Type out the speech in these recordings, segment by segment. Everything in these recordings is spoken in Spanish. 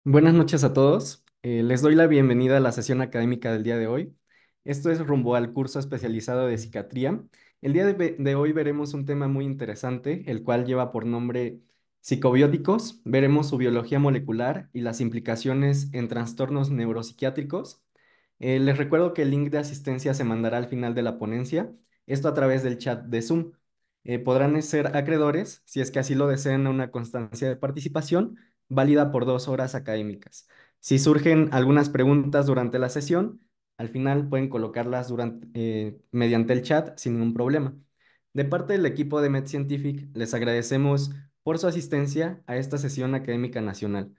Buenas noches a todos. Les doy la bienvenida a la sesión académica del día de hoy. Esto es rumbo al curso especializado de psiquiatría. El día de hoy veremos un tema muy interesante, el cual lleva por nombre psicobióticos. Veremos su biología molecular y las implicaciones en trastornos neuropsiquiátricos. Les recuerdo que el link de asistencia se mandará al final de la ponencia, esto a través del chat de Zoom. Podrán ser acreedores, si es que así lo desean, a una constancia de participación válida por 2 horas académicas. Si surgen algunas preguntas durante la sesión, al final pueden colocarlas mediante el chat sin ningún problema. De parte del equipo de MedScientific, les agradecemos por su asistencia a esta sesión académica nacional.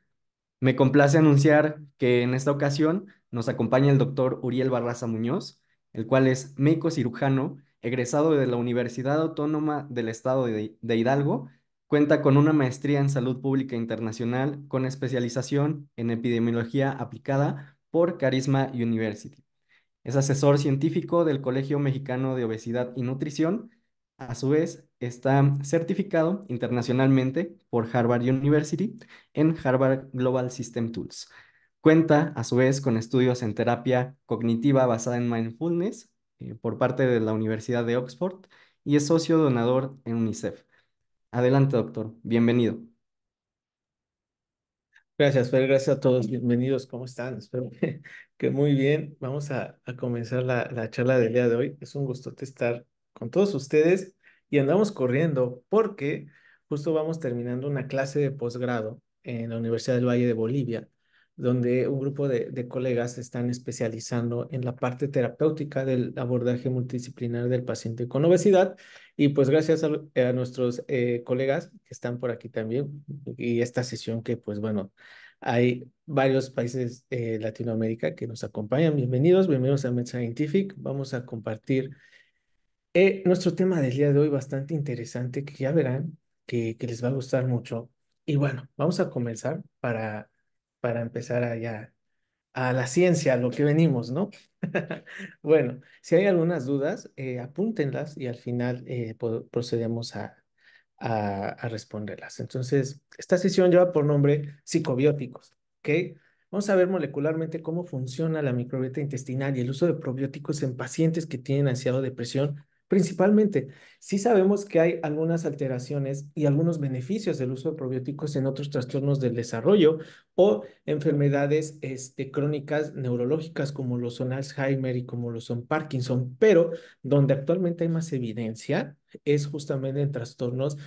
Me complace anunciar que en esta ocasión nos acompaña el doctor Uriel Barraza Muñoz, el cual es médico cirujano, egresado de la Universidad Autónoma del Estado de Hidalgo. Cuenta con una maestría en salud pública internacional con especialización en epidemiología aplicada por Carisma University. Es asesor científico del Colegio Mexicano de Obesidad y Nutrición. A su vez, está certificado internacionalmente por Harvard University en Harvard Global System Tools. Cuenta, a su vez, con estudios en terapia cognitiva basada en mindfulness por parte de la Universidad de Oxford y es socio donador en UNICEF. Adelante, doctor. Bienvenido. Gracias, Fer. Gracias a todos. Bienvenidos. ¿Cómo están? Espero que muy bien. Vamos a comenzar la charla del día de hoy. Es un gusto estar con todos ustedes y andamos corriendo porque justo vamos terminando una clase de posgrado en la Universidad del Valle de Bolivia, donde un grupo de colegas se están especializando en la parte terapéutica del abordaje multidisciplinar del paciente con obesidad. Y pues gracias a nuestros colegas que están por aquí también y esta sesión que pues bueno, hay varios países de Latinoamérica que nos acompañan. Bienvenidos, bienvenidos a Med Scientific. Vamos a compartir nuestro tema del día de hoy bastante interesante que ya verán que les va a gustar mucho. Y bueno, vamos a comenzar para empezar allá a la ciencia, a lo que venimos, ¿no? Bueno, si hay algunas dudas, apúntenlas y al final procedemos a responderlas. Entonces, esta sesión lleva por nombre psicobióticos, ¿ok? Vamos a ver molecularmente cómo funciona la microbiota intestinal y el uso de probióticos en pacientes que tienen ansiedad o depresión. Principalmente, sí sabemos que hay algunas alteraciones y algunos beneficios del uso de probióticos en otros trastornos del desarrollo o enfermedades crónicas neurológicas como lo son Alzheimer y como lo son Parkinson, pero donde actualmente hay más evidencia es justamente en trastornos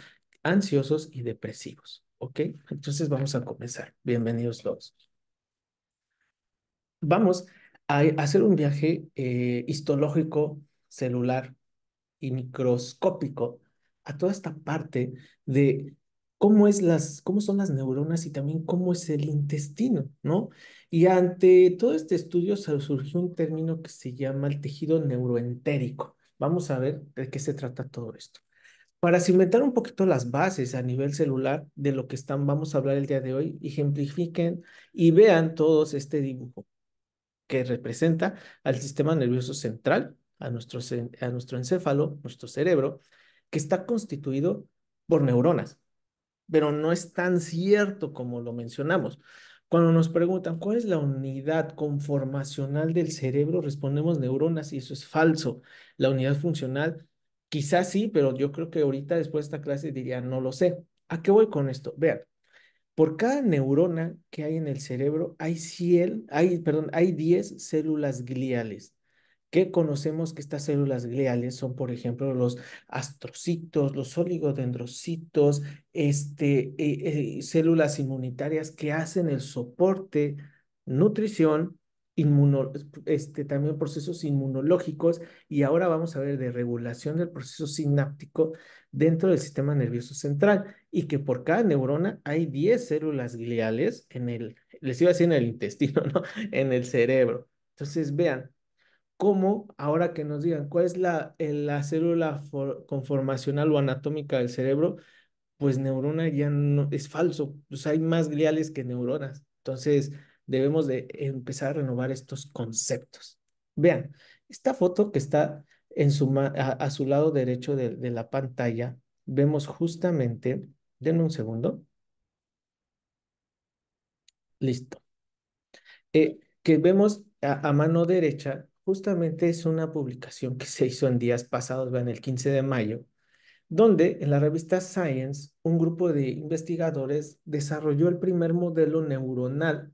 ansiosos y depresivos. ¿Ok? Entonces vamos a comenzar. Bienvenidos todos. Vamos a hacer un viaje histológico, celular y microscópico a toda esta parte de cómo son las neuronas y también cómo es el intestino, ¿no? Y ante todo este estudio surgió un término que se llama el tejido neuroentérico. Vamos a ver de qué se trata todo esto. Para cimentar un poquito las bases a nivel celular de lo que vamos a hablar el día de hoy, ejemplifiquen y vean todos este dibujo que representa al sistema nervioso central, a nuestro encéfalo, nuestro cerebro, que está constituido por neuronas, pero no es tan cierto como lo mencionamos. Cuando nos preguntan cuál es la unidad conformacional del cerebro, respondemos neuronas y eso es falso. La unidad funcional, quizás sí, pero yo creo que ahorita después de esta clase diría, no lo sé. ¿A qué voy con esto? Vean, por cada neurona que hay en el cerebro, hay 10 células gliales que conocemos que estas células gliales son, por ejemplo, los astrocitos, los oligodendrocitos, células inmunitarias que hacen el soporte, nutrición, también procesos inmunológicos y ahora vamos a ver de regulación del proceso sináptico dentro del sistema nervioso central y que por cada neurona hay 10 células gliales les iba a decir en el intestino, ¿no? En el cerebro. Entonces, vean cómo, ahora que nos digan cuál es la célula conformacional o anatómica del cerebro, pues neurona ya no es falso, pues hay más gliales que neuronas. Entonces, debemos de empezar a renovar estos conceptos. Vean, esta foto que está a su lado derecho de la pantalla, vemos justamente, denme un segundo. Listo. Que vemos a mano derecha, justamente es una publicación que se hizo en días pasados, vean, el 15 de mayo, donde en la revista Science un grupo de investigadores desarrolló el primer modelo neuronal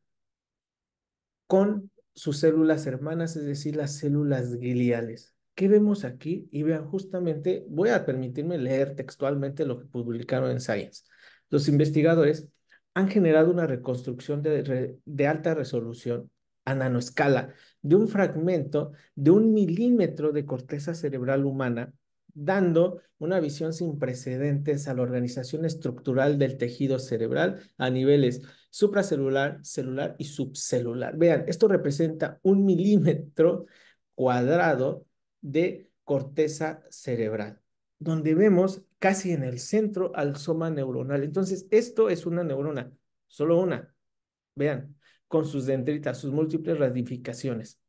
con sus células hermanas, es decir, las células gliales. ¿Qué vemos aquí? Y vean, justamente, voy a permitirme leer textualmente lo que publicaron en Science. Los investigadores han generado una reconstrucción de alta resolución a nanoescala de un fragmento de 1 milímetro de corteza cerebral humana, dando una visión sin precedentes a la organización estructural del tejido cerebral a niveles supracelular, celular y subcelular. Vean, esto representa 1 milímetro cuadrado de corteza cerebral, donde vemos casi en el centro al soma neuronal. Entonces, esto es una neurona, solo una, vean, con sus dendritas, sus múltiples ramificaciones.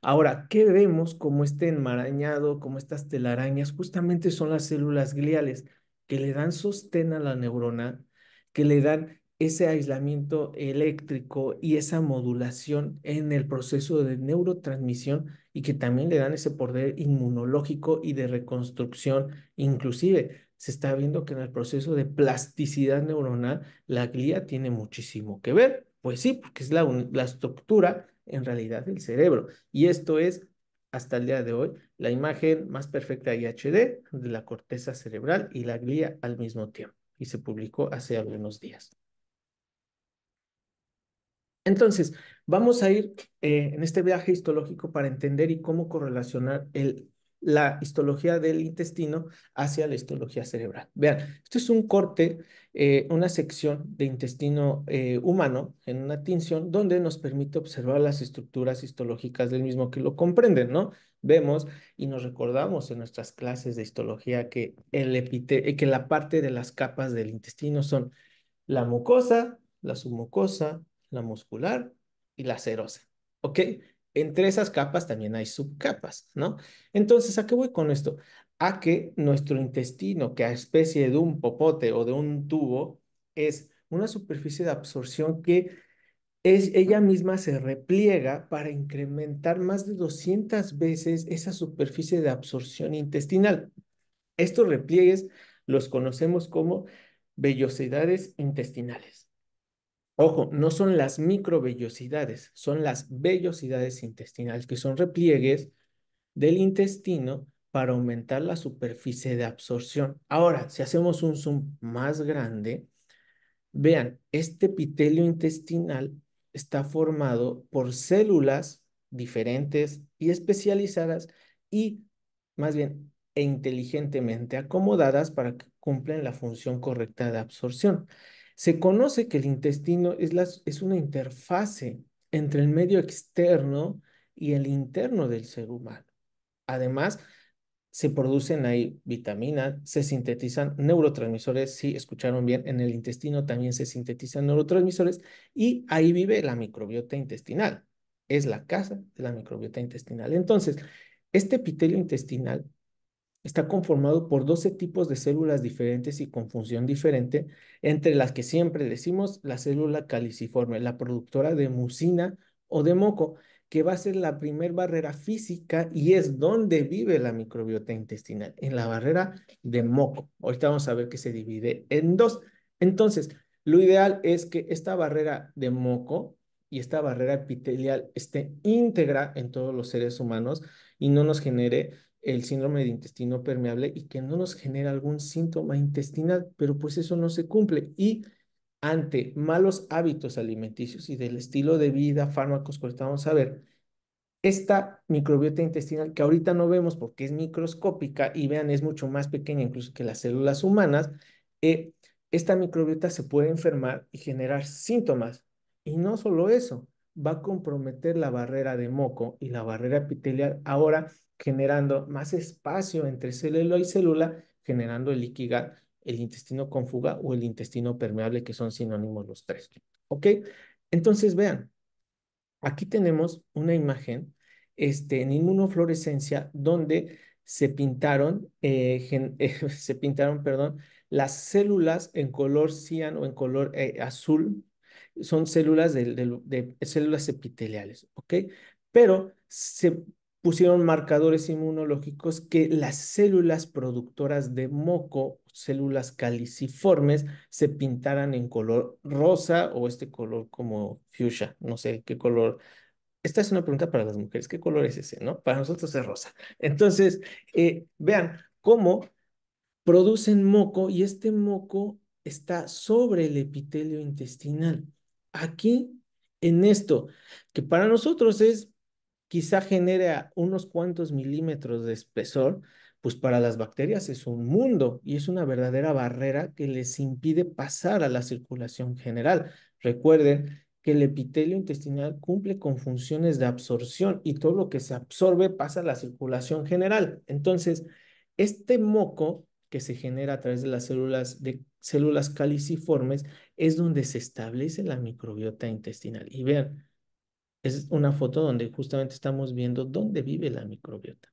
Ahora, ¿qué vemos como este enmarañado, como estas telarañas? Justamente son las células gliales que le dan sostén a la neurona, que le dan ese aislamiento eléctrico y esa modulación en el proceso de neurotransmisión y que también le dan ese poder inmunológico y de reconstrucción. Inclusive se está viendo que en el proceso de plasticidad neuronal la glía tiene muchísimo que ver. Pues sí, porque es la estructura en realidad del cerebro. Y esto es, hasta el día de hoy, la imagen más perfecta y HD de la corteza cerebral y la glía al mismo tiempo. Y se publicó hace algunos días. Entonces, vamos a ir en este viaje histológico para entender y cómo correlacionar la histología del intestino hacia la histología cerebral. Vean, esto es un corte, una sección de intestino humano en una tinción donde nos permite observar las estructuras histológicas del mismo que lo comprenden, ¿no? Vemos y nos recordamos en nuestras clases de histología que, que la parte de las capas del intestino son la mucosa, la submucosa, la muscular y la serosa. ¿Ok? Entre esas capas también hay subcapas, ¿no? Entonces, ¿a qué voy con esto? A que nuestro intestino, que a especie de un popote o de un tubo, es una superficie de absorción que ella misma se repliega para incrementar más de 200 veces esa superficie de absorción intestinal. Estos repliegues los conocemos como vellosidades intestinales. Ojo, no son las microvellosidades, son las vellosidades intestinales, que son repliegues del intestino para aumentar la superficie de absorción. Ahora, si hacemos un zoom más grande, vean, este epitelio intestinal está formado por células diferentes y especializadas y más bien e inteligentemente acomodadas para que cumplan la función correcta de absorción. Se conoce que el intestino es una interfase entre el medio externo y el interno del ser humano. Además, se producen ahí vitaminas, se sintetizan neurotransmisores, si escucharon bien, en el intestino también se sintetizan neurotransmisores y ahí vive la microbiota intestinal. Es la casa de la microbiota intestinal. Entonces, este epitelio intestinal está conformado por 12 tipos de células diferentes y con función diferente, entre las que siempre decimos la célula caliciforme, la productora de mucina o de moco, que va a ser la primer barrera física y es donde vive la microbiota intestinal, en la barrera de moco. Ahorita vamos a ver que se divide en dos. Entonces, lo ideal es que esta barrera de moco y esta barrera epitelial esté íntegra en todos los seres humanos y no nos genere el síndrome de intestino permeable y que no nos genera algún síntoma intestinal, pero pues eso no se cumple. Y ante malos hábitos alimenticios y del estilo de vida, fármacos que ahorita vamos a ver, esta microbiota intestinal que ahorita no vemos porque es microscópica y vean, es mucho más pequeña incluso que las células humanas, eh, esta microbiota se puede enfermar y generar síntomas. Y no solo eso, va a comprometer la barrera de moco y la barrera epitelial, ahora generando más espacio entre célula y célula, generando el Ikigai, el intestino con fuga o el intestino permeable, que son sinónimos los tres. ¿Ok? Entonces vean. Aquí tenemos una imagen en inmunofluorescencia donde se pintaron, se pintaron, perdón, las células en color cian o en color azul son células de células epiteliales, ¿ok? Pero se pusieron marcadores inmunológicos que las células productoras de moco, células caliciformes, se pintaran en color rosa o este color como fuchsia, no sé qué color. Esta es una pregunta para las mujeres, ¿qué color es ese, no? Para nosotros es rosa. Entonces, vean cómo producen moco y este moco está sobre el epitelio intestinal. Aquí, en esto, que para nosotros es quizá genera unos cuantos milímetros de espesor, pues para las bacterias es un mundo y es una verdadera barrera que les impide pasar a la circulación general. Recuerden que el epitelio intestinal cumple con funciones de absorción y todo lo que se absorbe pasa a la circulación general. Entonces, este moco que se genera a través de células caliciformes es donde se establece la microbiota intestinal. Y vean, es una foto donde justamente estamos viendo dónde vive la microbiota.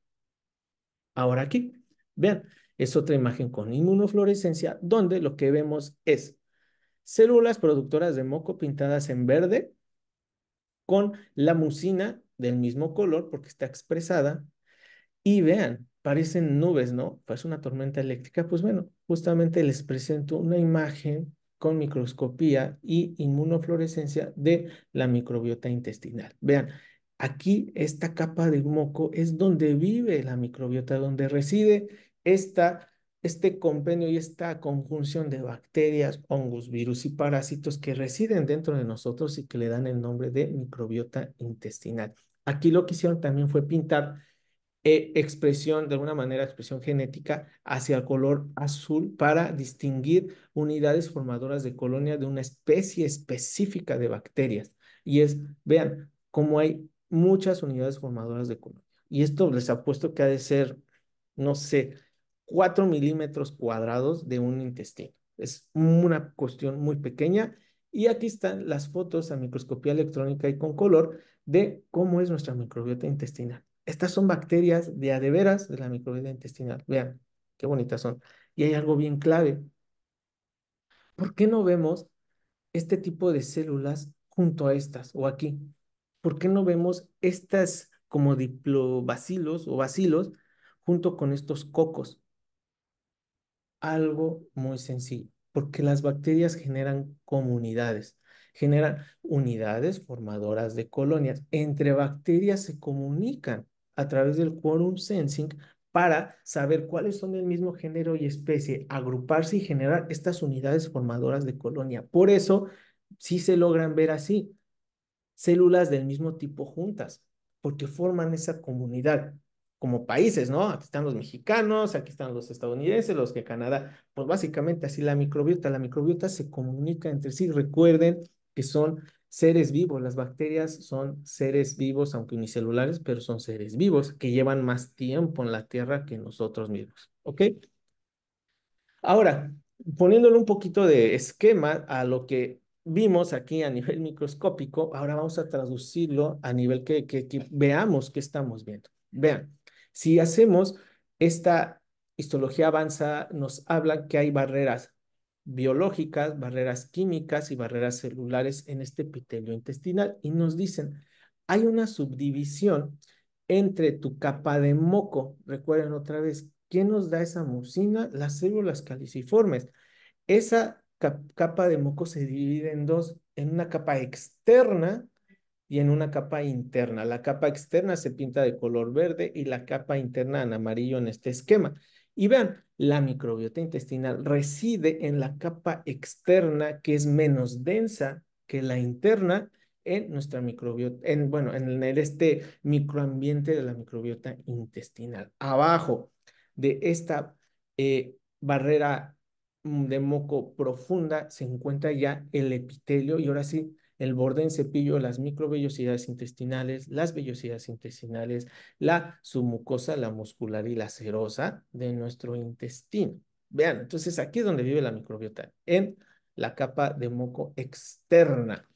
Ahora aquí, vean, es otra imagen con inmunofluorescencia donde lo que vemos es células productoras de moco pintadas en verde con la mucina del mismo color porque está expresada. Y vean, parecen nubes, ¿no? Parece una tormenta eléctrica. Pues bueno, justamente les presento una imagen con microscopía y inmunofluorescencia de la microbiota intestinal. Vean, aquí esta capa de moco es donde vive la microbiota, donde reside este compendio y esta conjunción de bacterias, hongos, virus y parásitos que residen dentro de nosotros y que le dan el nombre de microbiota intestinal. Aquí lo que hicieron también fue pintar expresión, de alguna manera, expresión genética hacia el color azul para distinguir unidades formadoras de colonia de una especie específica de bacterias. Y vean, cómo hay muchas unidades formadoras de colonia. Y esto les apuesto que ha de ser, no sé, 4 milímetros cuadrados de un intestino. Es una cuestión muy pequeña. Y aquí están las fotos a microscopía electrónica y con color de cómo es nuestra microbiota intestinal. Estas son bacterias de a de veras de la microbiota intestinal. Vean, qué bonitas son. Y hay algo bien clave. ¿Por qué no vemos este tipo de células junto a estas o aquí? ¿Por qué no vemos estas como diplobacilos o bacilos junto con estos cocos? Algo muy sencillo, porque las bacterias generan comunidades, generan unidades formadoras de colonias. Entre bacterias se comunican a través del quorum sensing para saber cuáles son del mismo género y especie, agruparse y generar estas unidades formadoras de colonia. Por eso, sí se logran ver así células del mismo tipo juntas, porque forman esa comunidad, como países, ¿no? Aquí están los mexicanos, aquí están los estadounidenses, los de Canadá, pues básicamente así la microbiota se comunica entre sí. Recuerden que son seres vivos, las bacterias son seres vivos, aunque unicelulares, pero son seres vivos que llevan más tiempo en la Tierra que nosotros mismos, ¿ok? Ahora, poniéndole un poquito de esquema a lo que vimos aquí a nivel microscópico, ahora vamos a traducirlo a nivel que veamos qué estamos viendo. Vean, si hacemos esta histología avanzada, nos habla que hay barreras biológicas, barreras químicas y barreras celulares en este epitelio intestinal y nos dicen, hay una subdivisión entre tu capa de moco. Recuerden otra vez, ¿qué nos da esa mucina? Las células caliciformes. Esa capa de moco se divide en dos, en una capa externa y en una capa interna. La capa externa se pinta de color verde y la capa interna en amarillo en este esquema. Y vean, la microbiota intestinal reside en la capa externa que es menos densa que la interna en nuestra microbiota, bueno, este microambiente de la microbiota intestinal. Abajo de esta barrera de moco profunda se encuentra ya el epitelio y ahora sí, el borde en cepillo, las microvellosidades intestinales, las vellosidades intestinales, la submucosa, la muscular y la serosa de nuestro intestino. Vean, entonces aquí es donde vive la microbiota, en la capa de moco externa.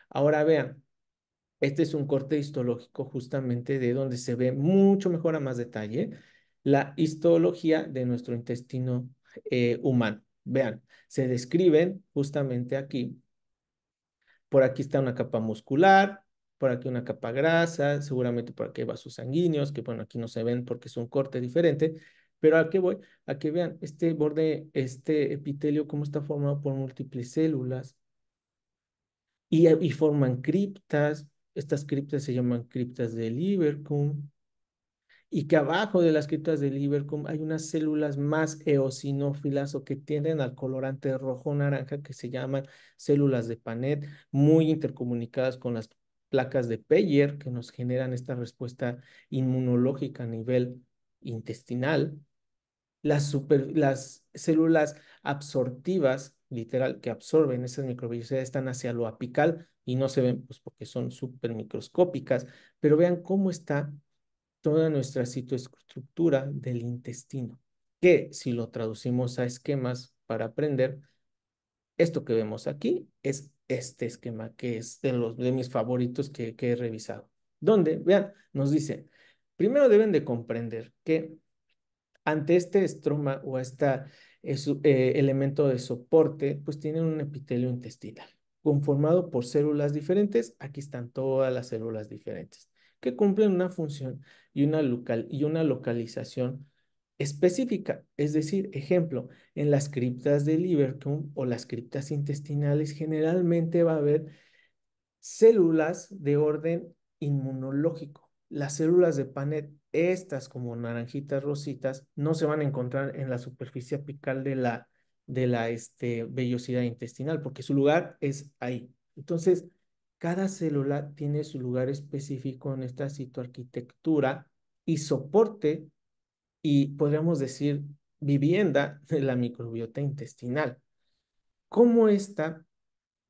Ahora vean, este es un corte histológico justamente de donde se ve mucho mejor a más detalle la histología de nuestro intestino humano. Vean, se describen justamente aquí Por aquí está una capa muscular, por aquí una capa grasa, seguramente por aquí hay vasos sanguíneos, que bueno, aquí no se ven porque es un corte diferente, pero ¿a qué voy? A que vean este borde, este epitelio, cómo está formado por múltiples células y forman criptas. Estas criptas se llaman criptas de Lieberkühn y que abajo de las criptas de Lieberkühn hay unas células más eosinófilas o que tienden al colorante rojo-naranja que se llaman células de Panet, muy intercomunicadas con las placas de Peyer que nos generan esta respuesta inmunológica a nivel intestinal. Las células absortivas, literal, que absorben esas microvellosidades están hacia lo apical y no se ven pues porque son súper microscópicas, pero vean cómo está toda nuestra citoestructura del intestino, que si lo traducimos a esquemas para aprender, esto que vemos aquí es este esquema que es de mis favoritos que he revisado. Donde, vean, nos dice, primero deben de comprender que ante este estroma o este elemento de soporte, pues tienen un epitelio intestinal conformado por células diferentes. Aquí están todas las células diferentes que cumplen una función y una localización específica. Es decir, ejemplo, en las criptas de Lieberkühn o las criptas intestinales generalmente va a haber células de orden inmunológico. Las células de Panet, estas como naranjitas rositas, no se van a encontrar en la superficie apical de la vellosidad intestinal, porque su lugar es ahí. Entonces, cada célula tiene su lugar específico en esta citoarquitectura y soporte y podríamos decir vivienda de la microbiota intestinal. ¿Cómo esta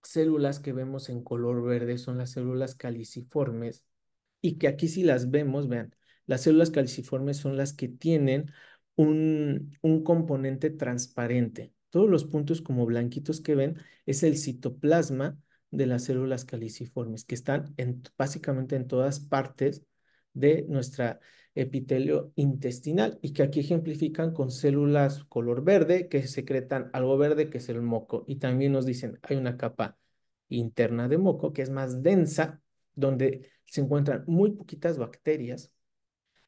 células que vemos en color verde son las células caliciformes y que aquí si las vemos, vean, las células caliciformes son las que tienen un componente transparente. Todos los puntos como blanquitos que ven es el citoplasma de las células caliciformes que están básicamente en todas partes de nuestra epitelio intestinal y que aquí ejemplifican con células color verde que secretan algo verde que es el moco y también nos dicen hay una capa interna de moco que es más densa donde se encuentran muy poquitas bacterias,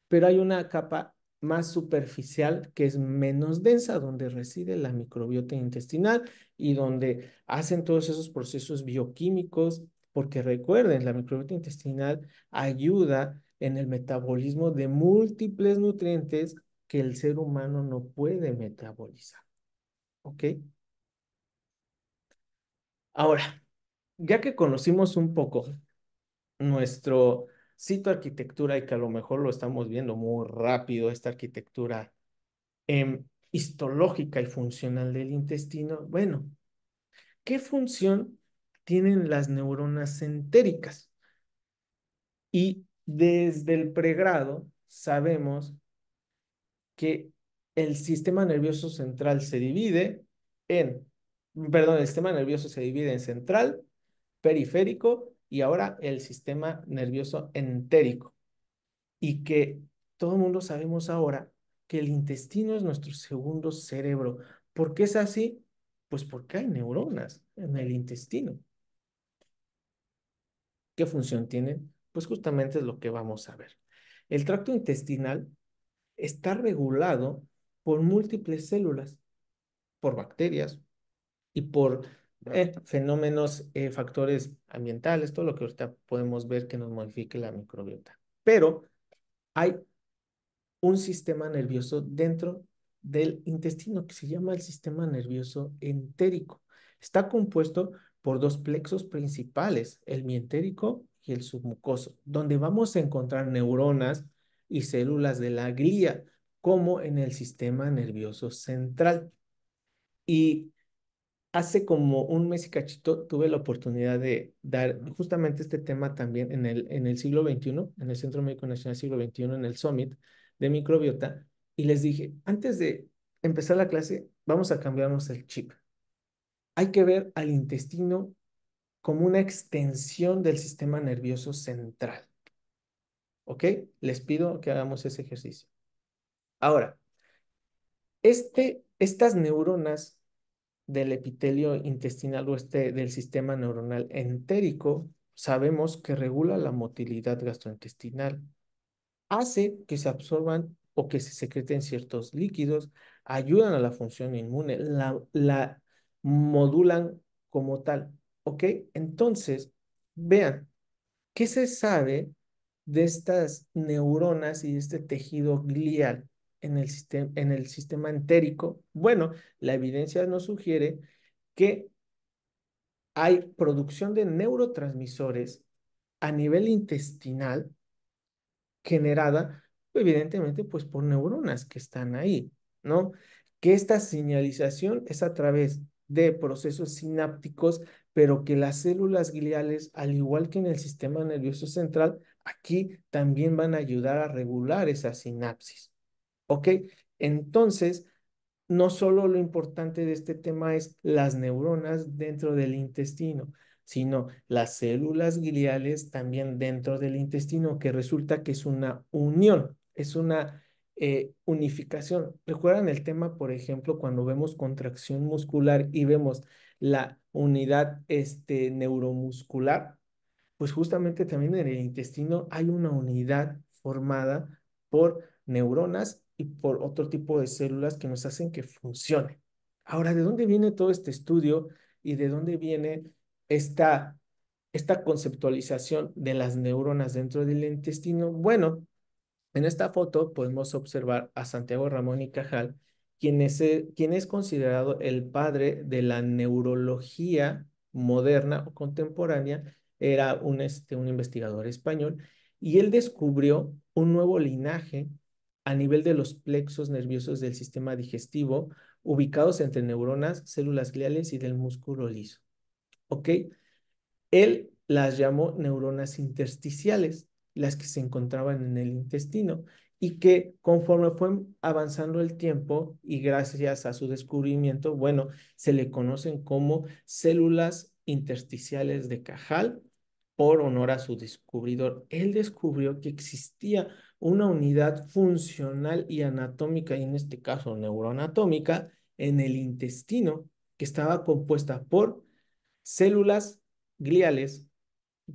pero hay una capa más superficial que es menos densa, donde reside la microbiota intestinal y donde hacen todos esos procesos bioquímicos, porque recuerden, la microbiota intestinal ayuda en el metabolismo de múltiples nutrientes que el ser humano no puede metabolizar. ¿Ok? Ahora, ya que conocimos un poco nuestro arquitectura y que a lo mejor lo estamos viendo muy rápido, esta arquitectura histológica y funcional del intestino. Bueno, ¿qué función tienen las neuronas entéricas? Y desde el pregrado sabemos que el sistema nervioso central se divide en, perdón, el sistema nervioso se divide en central, periférico y ahora el sistema nervioso entérico. Y que todo el mundo sabemos ahora que el intestino es nuestro segundo cerebro. ¿Por qué es así? Pues porque hay neuronas en el intestino. ¿Qué función tienen? Pues justamente es lo que vamos a ver. El tracto intestinal está regulado por múltiples células, por bacterias y por fenómenos, factores ambientales, todo lo que ahorita podemos ver que nos modifique la microbiota. Pero hay un sistema nervioso dentro del intestino que se llama el sistema nervioso entérico. Está compuesto por dos plexos principales, el mientérico y el submucoso, donde vamos a encontrar neuronas y células de la glía, como en el sistema nervioso central. Y hace como un mes y cachito tuve la oportunidad de dar justamente este tema también en el siglo XXI, en el Centro Médico Nacional Siglo XXI, en el Summit de microbiota, y les dije, antes de empezar la clase, vamos a cambiarnos el chip. Hay que ver al intestino como una extensión del sistema nervioso central, ¿ok? Les pido que hagamos ese ejercicio. Ahora, estas neuronas del epitelio intestinal o del sistema neuronal entérico, sabemos que regula la motilidad gastrointestinal, hace que se absorban o que se secreten ciertos líquidos, ayudan a la función inmune, la modulan como tal. ¿Ok? Entonces, vean, ¿qué se sabe de estas neuronas y de este tejido glial en el sistema entérico? Bueno, la evidencia nos sugiere que hay producción de neurotransmisores a nivel intestinal generada, evidentemente, pues por neuronas que están ahí, ¿no? Que esta señalización es a través de procesos sinápticos, pero que las células gliales, al igual que en el sistema nervioso central, aquí también van a ayudar a regular esa sinapsis, ¿ok? Entonces, no solo lo importante de este tema es las neuronas dentro del intestino, sino las células gliales también dentro del intestino, que resulta que es una unión, es una unificación. ¿Recuerdan el tema, por ejemplo, cuando vemos contracción muscular y vemos la unidad neuromuscular? Pues justamente también en el intestino hay una unidad formada por neuronas y por otro tipo de células que nos hacen que funcione. Ahora, ¿de dónde viene todo este estudio y de dónde viene esta, esta conceptualización de las neuronas dentro del intestino? Bueno, en esta foto podemos observar a Santiago Ramón y Cajal, quien es considerado el padre de la neurología moderna o contemporánea. Era un investigador español y él descubrió un nuevo linaje a nivel de los plexos nerviosos del sistema digestivo, ubicados entre neuronas, células gliales y del músculo liso. ¿Ok? Él las llamó neuronas intersticiales, las que se encontraban en el intestino y que conforme fue avanzando el tiempo y gracias a su descubrimiento, bueno, se le conocen como células intersticiales de Cajal por honor a su descubridor. Él descubrió que existía una unidad funcional y anatómica, y en este caso neuroanatómica, en el intestino, que estaba compuesta por células gliales,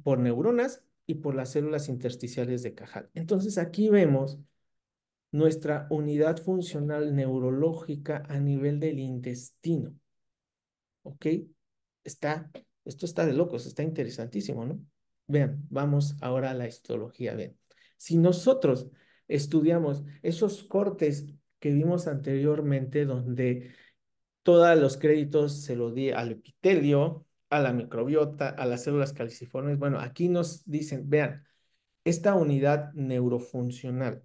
por neuronas y por las células intersticiales de Cajal. Entonces aquí vemos nuestra unidad funcional neurológica a nivel del intestino, ¿ok? Está, esto está de locos, está interesantísimo, ¿no? Vean, vamos ahora a la histología. Vean, si nosotros estudiamos esos cortes que vimos anteriormente, donde todos los créditos se los di al epitelio, a la microbiota, a las células caliciformes. Bueno, aquí nos dicen, vean, esta unidad neurofuncional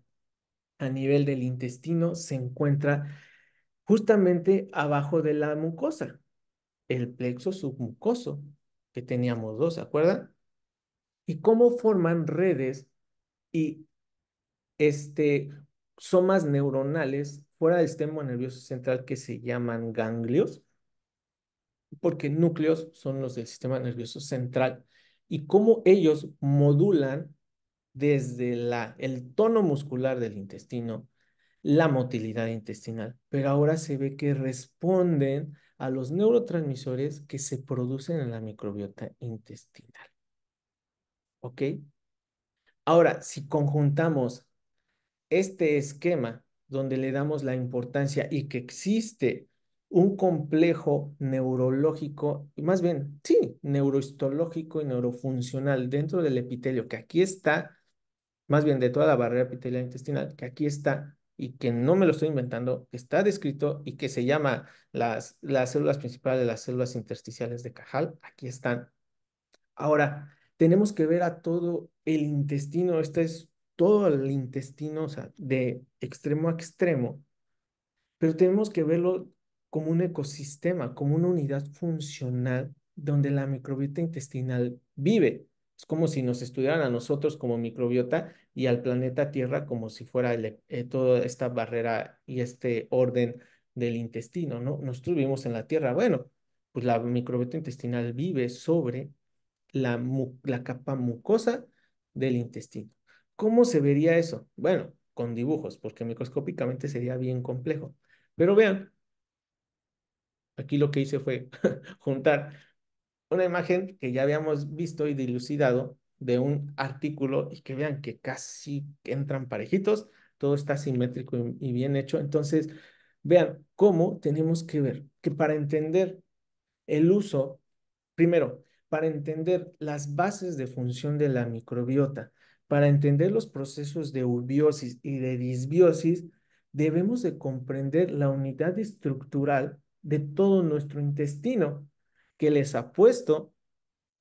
a nivel del intestino se encuentra justamente abajo de la mucosa, el plexo submucoso, que teníamos dos, ¿se acuerdan? Y cómo forman redes y este, somas neuronales fuera del sistema nervioso central que se llaman ganglios, porque núcleos son los del sistema nervioso central, y cómo ellos modulan desde el tono muscular del intestino, la motilidad intestinal, pero ahora se ve que responden a los neurotransmisores que se producen en la microbiota intestinal. ¿Ok? Ahora, si conjuntamos este esquema donde le damos la importancia y que existe un complejo neurológico, y más bien, sí, neurohistológico y neurofuncional dentro del epitelio, que aquí está, más bien de toda la barrera epitelial intestinal, que aquí está y que no me lo estoy inventando, que está descrito y que se llama las células principales de las células intersticiales de Cajal, aquí están. Ahora, tenemos que ver a todo el intestino, este es todo el intestino, o sea, de extremo a extremo, pero tenemos que verlo como un ecosistema, como una unidad funcional donde la microbiota intestinal vive. Es como si nos estudiaran a nosotros como microbiota y al planeta Tierra como si fuera toda esta barrera y este orden del intestino, ¿no? Nosotros vivimos en la Tierra. Bueno, pues la microbiota intestinal vive sobre la capa mucosa del intestino. ¿Cómo se vería eso? Bueno, con dibujos, porque microscópicamente sería bien complejo. Pero vean, Aquí lo que hice fue juntar una imagen que ya habíamos visto y dilucidado de un artículo y que vean que casi entran parejitos, todo está simétrico y bien hecho. Entonces, vean cómo tenemos que ver que para entender el uso, primero, para entender las bases de función de la microbiota, para entender los procesos de eubiosis y de disbiosis, debemos de comprender la unidad estructural de todo nuestro intestino, que les apuesto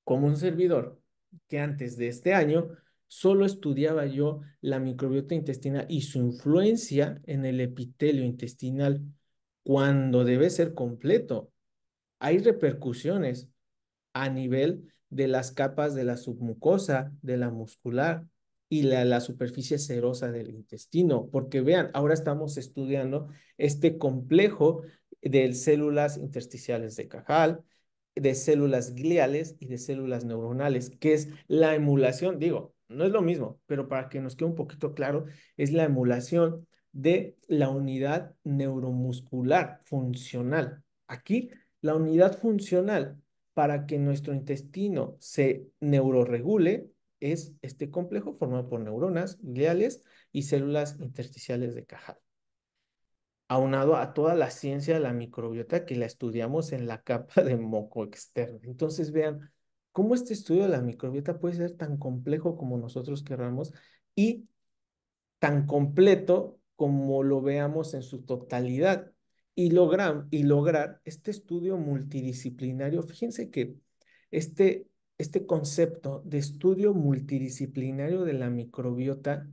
como un servidor que antes de este año solo estudiaba yo la microbiota intestinal y su influencia en el epitelio intestinal cuando debe ser completo. Hay repercusiones a nivel de las capas de la submucosa, de la muscular y la superficie serosa del intestino, porque vean, ahora estamos estudiando este complejo de células intersticiales de Cajal, de células gliales y de células neuronales, que es la emulación, digo, no es lo mismo, pero para que nos quede un poquito claro, es la emulación de la unidad neuromuscular funcional. Aquí, la unidad funcional para que nuestro intestino se neuroregule es este complejo formado por neuronas gliales y células intersticiales de Cajal, aunado a toda la ciencia de la microbiota que la estudiamos en la capa de moco externo. Entonces vean cómo este estudio de la microbiota puede ser tan complejo como nosotros querramos y tan completo como lo veamos en su totalidad y lograr este estudio multidisciplinario. Fíjense que este, este concepto de estudio multidisciplinario de la microbiota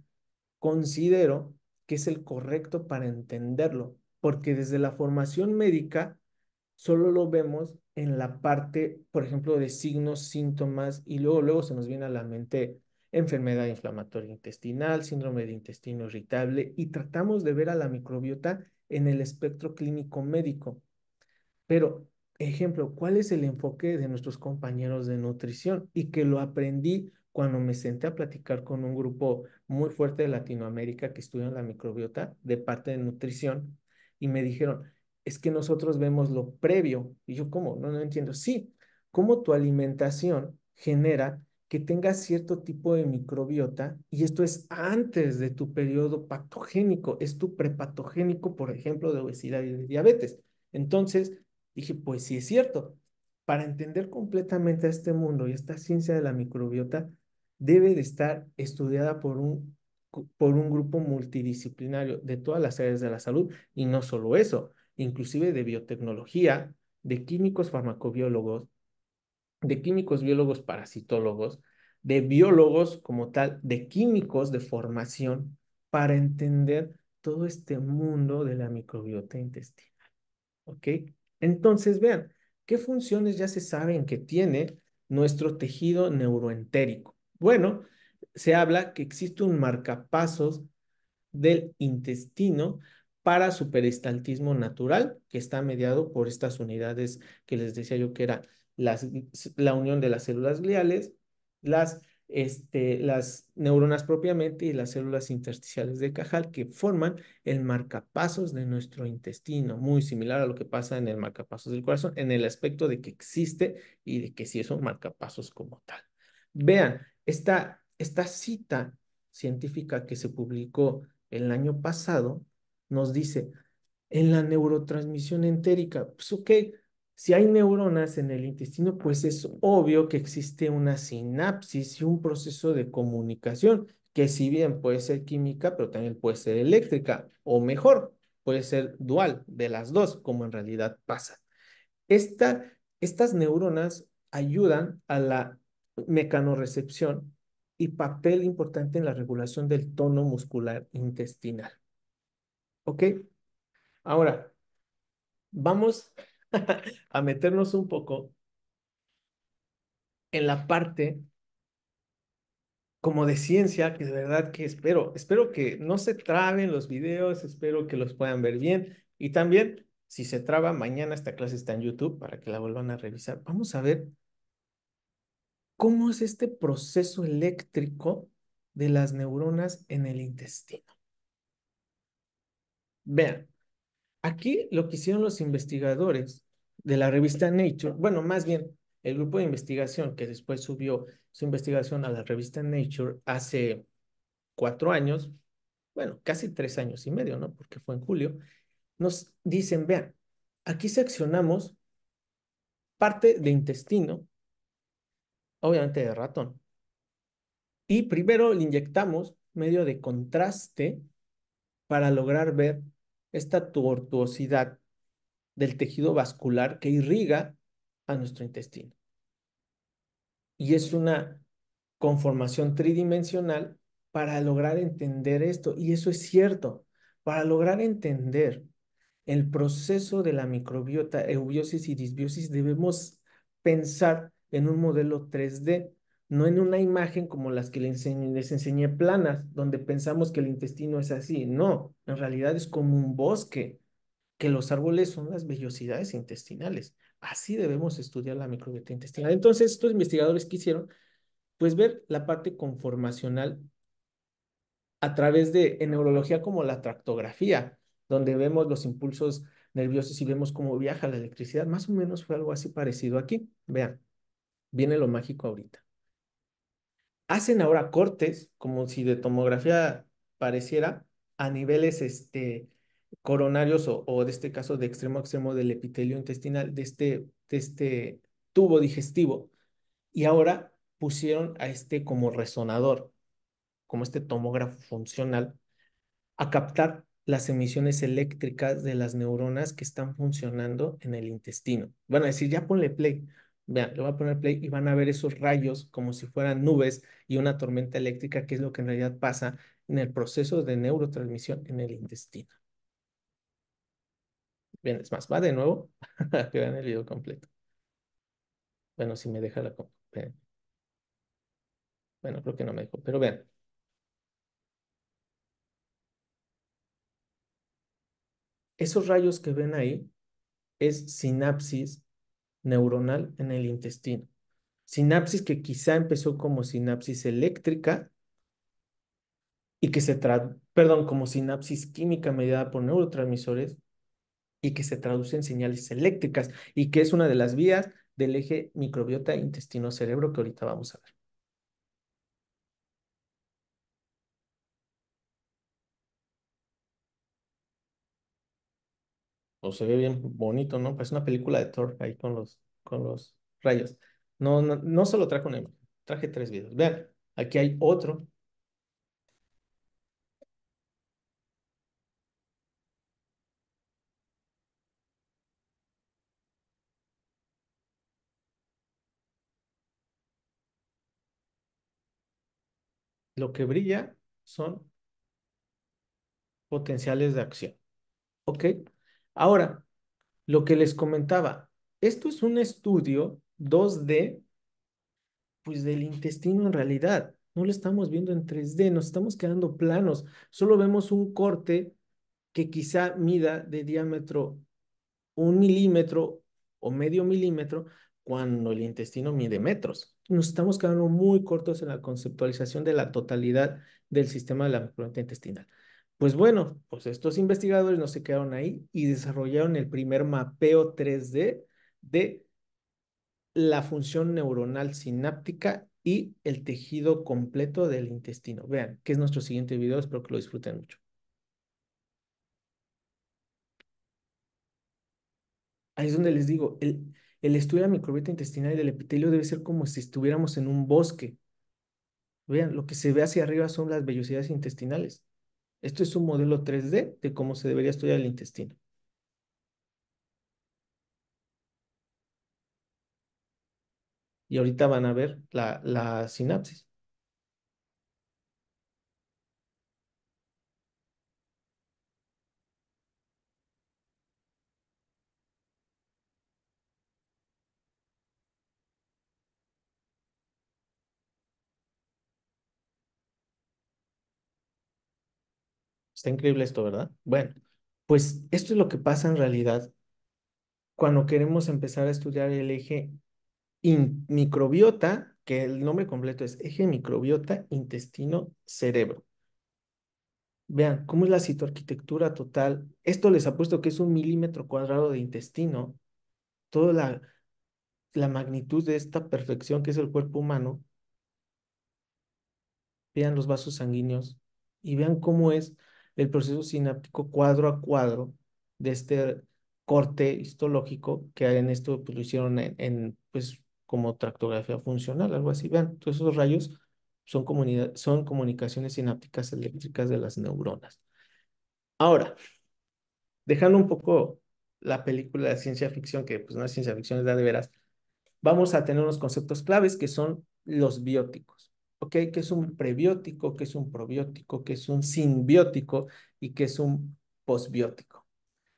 considero que es el correcto para entenderlo, porque desde la formación médica solo lo vemos en la parte, por ejemplo, de signos, síntomas, y luego se nos viene a la mente enfermedad inflamatoria intestinal, síndrome de intestino irritable, y tratamos de ver a la microbiota en el espectro clínico médico. Pero, ejemplo, ¿cuál es el enfoque de nuestros compañeros de nutrición? Y que lo aprendí cuando me senté a platicar con un grupo muy fuerte de Latinoamérica que estudian la microbiota de parte de nutrición y me dijeron, es que nosotros vemos lo previo. Y yo, ¿cómo? No entiendo. Sí, cómo tu alimentación genera que tengas cierto tipo de microbiota y esto es antes de tu periodo patogénico, es tu prepatogénico, por ejemplo, de obesidad y de diabetes. Entonces, dije, pues sí es cierto. Para entender completamente a este mundo y esta ciencia de la microbiota, debe de estar estudiada por un grupo multidisciplinario de todas las áreas de la salud y no solo eso, inclusive de biotecnología, de químicos farmacobiólogos, de químicos biólogos parasitólogos, de biólogos como tal, de químicos de formación para entender todo este mundo de la microbiota intestinal. ¿Ok? Entonces, vean, ¿qué funciones ya se saben que tiene nuestro tejido neuroentérico? Bueno, se habla que existe un marcapasos del intestino para su peristaltismo natural, que está mediado por estas unidades que les decía yo que era la unión de las células gliales, las neuronas propiamente y las células intersticiales de Cajal que forman el marcapasos de nuestro intestino, muy similar a lo que pasa en el marcapasos del corazón, en el aspecto de que existe y de que sí es un marcapasos como tal. Vean, esta cita científica que se publicó el año pasado nos dice, en la neurotransmisión entérica, pues ok, si hay neuronas en el intestino, pues es obvio que existe una sinapsis y un proceso de comunicación, que si bien puede ser química, pero también puede ser eléctrica, o mejor, puede ser dual de las dos, como en realidad pasa. Estas neuronas ayudan a la mecanorrecepción y papel importante en la regulación del tono muscular intestinal. ¿Ok? Ahora, vamos a meternos un poco en la parte como de ciencia, que de verdad que espero que no se traben los videos, espero que los puedan ver bien. Y también, si se traba, mañana esta clase está en YouTube para que la vuelvan a revisar. Vamos a ver cómo es este proceso eléctrico de las neuronas en el intestino. Vean, aquí lo que hicieron los investigadores de la revista Nature, bueno, más bien el grupo de investigación que después subió su investigación a la revista Nature hace 4 años, bueno, casi 3 años y medio, ¿no? Porque fue en julio, nos dicen, vean, aquí seccionamos parte de intestino, obviamente de ratón, y primero le inyectamos medio de contraste para lograr ver esta tortuosidad del tejido vascular que irriga a nuestro intestino. Y es una conformación tridimensional para lograr entender esto. Y eso es cierto. Para lograr entender el proceso de la microbiota, eubiosis y disbiosis, debemos pensar en un modelo 3D, no en una imagen como las que les enseñé planas, donde pensamos que el intestino es así. No, en realidad es como un bosque, que los árboles son las vellosidades intestinales. Así debemos estudiar la microbiota intestinal. Entonces, estos investigadores quisieron pues ver la parte conformacional a través de en neurología como la tractografía, donde vemos los impulsos nerviosos y vemos cómo viaja la electricidad. Más o menos fue algo así parecido aquí. Vean, viene lo mágico ahorita. Hacen ahora cortes, como si de tomografía pareciera, a niveles coronarios o de este caso de extremo a extremo del epitelio intestinal, de este tubo digestivo. Y ahora pusieron a este como resonador, como este tomógrafo funcional, a captar las emisiones eléctricas de las neuronas que están funcionando en el intestino. Van a decir, ya ponle play. Vean, le voy a poner play y van a ver esos rayos como si fueran nubes y una tormenta eléctrica, que es lo que en realidad pasa en el proceso de neurotransmisión en el intestino. Bien, es más, va de nuevo que vean el video completo. Bueno, si me deja la... Bueno, creo que no me dejó, pero vean, esos rayos que ven ahí es sinapsis neuronal en el intestino. Sinapsis que quizá empezó como sinapsis eléctrica y que perdón, como sinapsis química mediada por neurotransmisores y que se traduce en señales eléctricas y que es una de las vías del eje microbiota intestino-cerebro que ahorita vamos a ver. O se ve bien bonito, ¿no? Parece una película de Thor ahí con los rayos. No, no, no solo traje una imagen, traje 3 videos. Vean, aquí hay otro. Lo que brilla son potenciales de acción. ¿Ok? Ahora, lo que les comentaba, esto es un estudio 2D, pues del intestino en realidad. No lo estamos viendo en 3D, nos estamos quedando planos. Solo vemos un corte que quizá mida de diámetro 1 milímetro o medio milímetro cuando el intestino mide metros. Nos estamos quedando muy cortos en la conceptualización de la totalidad del sistema de la microbiota intestinal. Pues bueno, pues estos investigadores no se quedaron ahí y desarrollaron el primer mapeo 3D de la función neuronal sináptica y el tejido completo del intestino. Vean, que es nuestro siguiente video, espero que lo disfruten mucho. Ahí es donde les digo, el estudio de la microbiota intestinal y del epitelio debe ser como si estuviéramos en un bosque. Vean, lo que se ve hacia arriba son las vellosidades intestinales. Esto es un modelo 3D de cómo se debería estudiar el intestino. Y ahorita van a ver la sinapsis. Está increíble esto, ¿verdad? Bueno, pues esto es lo que pasa en realidad cuando queremos empezar a estudiar el eje microbiota, que el nombre completo es eje microbiota intestino-cerebro. Vean cómo es la citoarquitectura total. Esto les apuesto que es 1 milímetro cuadrado de intestino. toda la magnitud de esta perfección que es el cuerpo humano, vean los vasos sanguíneos y vean cómo es el proceso sináptico cuadro a cuadro de este corte histológico que en esto pues, lo hicieron pues, como tractografía funcional, algo así. Vean, todos esos rayos son comunicaciones sinápticas eléctricas de las neuronas. Ahora, dejando un poco la película de ciencia ficción, que pues no es ciencia ficción, es la de veras, vamos a tener unos conceptos claves que son los bióticos. ¿Ok? ¿Qué es un prebiótico? ¿Qué es un probiótico? ¿Qué es un simbiótico? ¿Y qué es un posbiótico?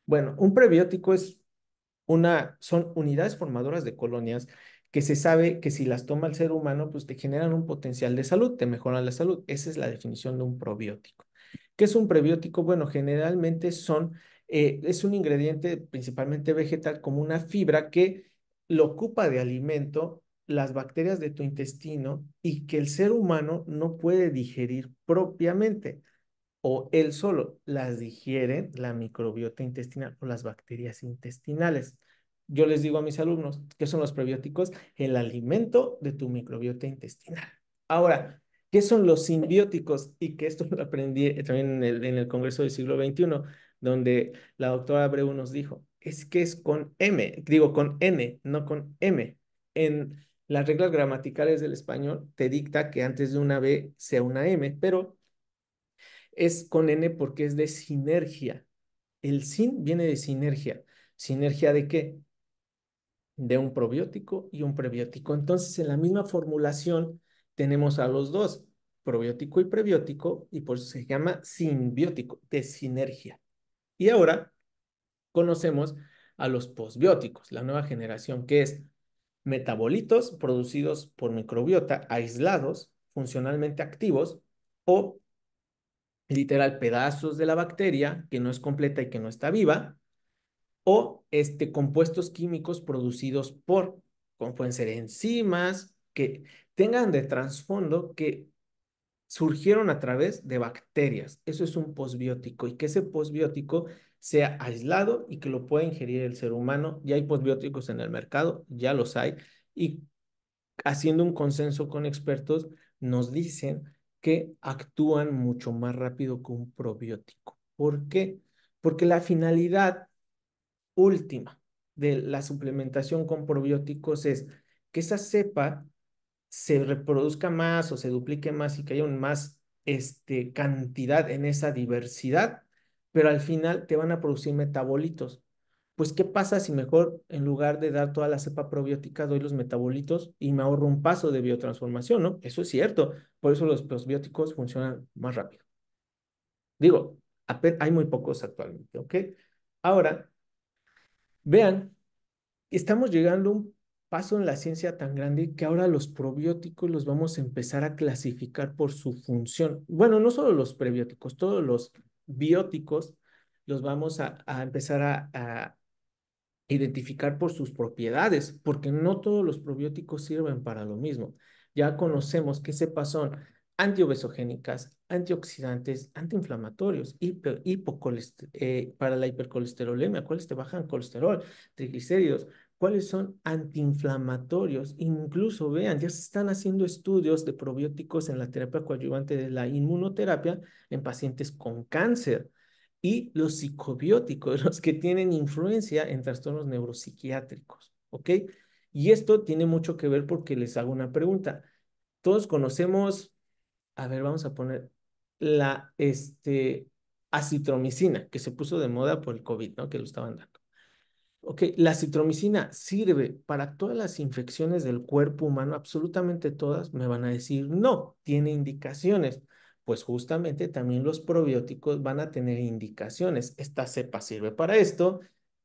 Bueno, un prebiótico son unidades formadoras de colonias que se sabe que si las toma el ser humano, pues te generan un potencial de salud, te mejoran la salud. Esa es la definición de un probiótico. ¿Qué es un prebiótico? Bueno, generalmente es un ingrediente principalmente vegetal como una fibra que lo ocupa de alimento las bacterias de tu intestino y que el ser humano no puede digerir propiamente o él solo las digieren la microbiota intestinal o las bacterias intestinales. Yo les digo a mis alumnos, ¿qué son los prebióticos? El alimento de tu microbiota intestinal. Ahora, ¿qué son los simbióticos? Y que esto lo aprendí también en el Congreso del siglo XXI, donde la doctora Abreu nos dijo, es que es con M, digo con N, no con M. En las reglas gramaticales del español te dicta que antes de una B sea una M, pero es con N porque es de sinergia. El sin viene de sinergia. ¿Sinergia de qué? De un probiótico y un prebiótico. Entonces, en la misma formulación tenemos a los dos, probiótico y prebiótico, y por eso se llama simbiótico, de sinergia. Y ahora conocemos a los posbióticos, la nueva generación, que es metabolitos producidos por microbiota aislados, funcionalmente activos, o literal pedazos de la bacteria que no es completa y que no está viva, o compuestos químicos producidos como pueden ser enzimas, que tengan de trasfondo que surgieron a través de bacterias. Eso es un posbiótico y que ese posbiótico sea aislado y que lo pueda ingerir el ser humano. Ya hay posbióticos en el mercado, ya los hay, y haciendo un consenso con expertos, nos dicen que actúan mucho más rápido que un probiótico. ¿Por qué? Porque la finalidad última de la suplementación con probióticos es que esa cepa se reproduzca más o se duplique más y que haya más cantidad en esa diversidad, pero al final te van a producir metabolitos. Pues, ¿qué pasa si mejor en lugar de dar toda la cepa probiótica doy los metabolitos y me ahorro un paso de biotransformación, ¿no? Eso es cierto. Por eso los probióticos funcionan más rápido. Digo, hay muy pocos actualmente, ¿ok? Ahora, vean, estamos llegando a un paso en la ciencia tan grande que ahora los probióticos los vamos a empezar a clasificar por su función. Bueno, no solo los prebióticos, todos los bióticos los vamos a empezar a identificar por sus propiedades, porque no todos los probióticos sirven para lo mismo. Ya conocemos que cepas son antiobesogénicas, antioxidantes, antiinflamatorios, para la hipercolesterolemia, cuáles te bajan colesterol, triglicéridos, cuáles son antiinflamatorios. Incluso vean, ya se están haciendo estudios de probióticos en la terapia coadyuvante de la inmunoterapia en pacientes con cáncer y los psicobióticos, los que tienen influencia en trastornos neuropsiquiátricos, ¿ok? Y esto tiene mucho que ver porque les hago una pregunta. Todos conocemos, a ver, vamos a poner la acitromicina, que se puso de moda por el COVID, ¿no? Que lo estaban dando. Ok, la citromicina sirve para todas las infecciones del cuerpo humano, absolutamente todas. Me van a decir, no, tiene indicaciones. Pues justamente también los probióticos van a tener indicaciones. Esta cepa sirve para esto,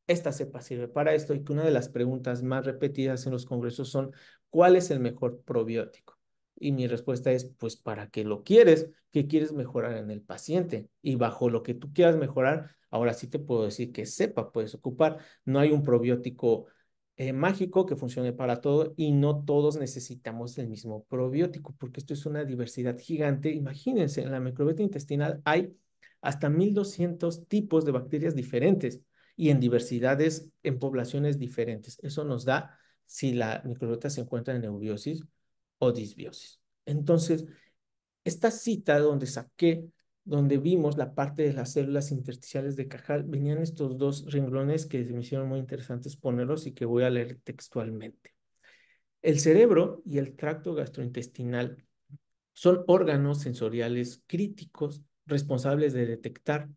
esta cepa sirve para esto. Y que una de las preguntas más repetidas en los congresos son, ¿cuál es el mejor probiótico? Y mi respuesta es, pues, ¿para qué lo quieres? ¿Qué quieres mejorar en el paciente? Y bajo lo que tú quieras mejorar, ahora sí te puedo decir qué cepa puedes ocupar. No hay un probiótico mágico que funcione para todo y no todos necesitamos el mismo probiótico, porque esto es una diversidad gigante. Imagínense, en la microbiota intestinal hay hasta 1200 tipos de bacterias diferentes y en diversidades, en poblaciones diferentes. Eso nos da si la microbiota se encuentra en eubiosis o disbiosis. Entonces, esta cita donde saqué, donde vimos la parte de las células intersticiales de Cajal, venían estos dos renglones que me hicieron muy interesantes ponerlos y que voy a leer textualmente. El cerebro y el tracto gastrointestinal son órganos sensoriales críticos responsables de detectar,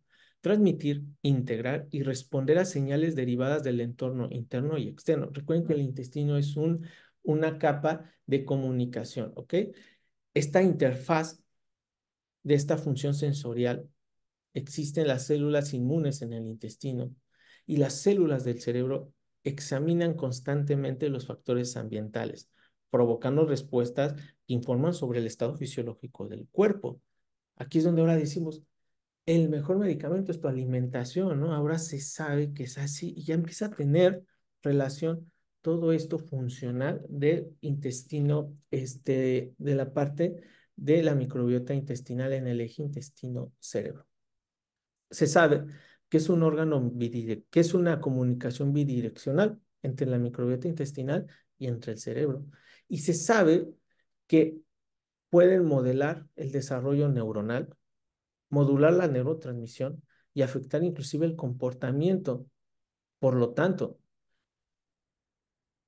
transmitir, integrar y responder a señales derivadas del entorno interno y externo. Recuerden que el intestino es una capa de comunicación, ¿ok? Esta interfaz de esta función sensorial existen las células inmunes en el intestino y las células del cerebro examinan constantemente los factores ambientales, provocando respuestas que informan sobre el estado fisiológico del cuerpo. Aquí es donde ahora decimos, el mejor medicamento es tu alimentación, ¿no? Ahora se sabe que es así y ya empieza a tener relación todo esto funcional del intestino, de la parte de la microbiota intestinal en el eje intestino-cerebro. Se sabe que es un órgano que es una comunicación bidireccional entre la microbiota intestinal y entre el cerebro. Y se sabe que pueden modelar el desarrollo neuronal, modular la neurotransmisión y afectar inclusive el comportamiento. Por lo tanto,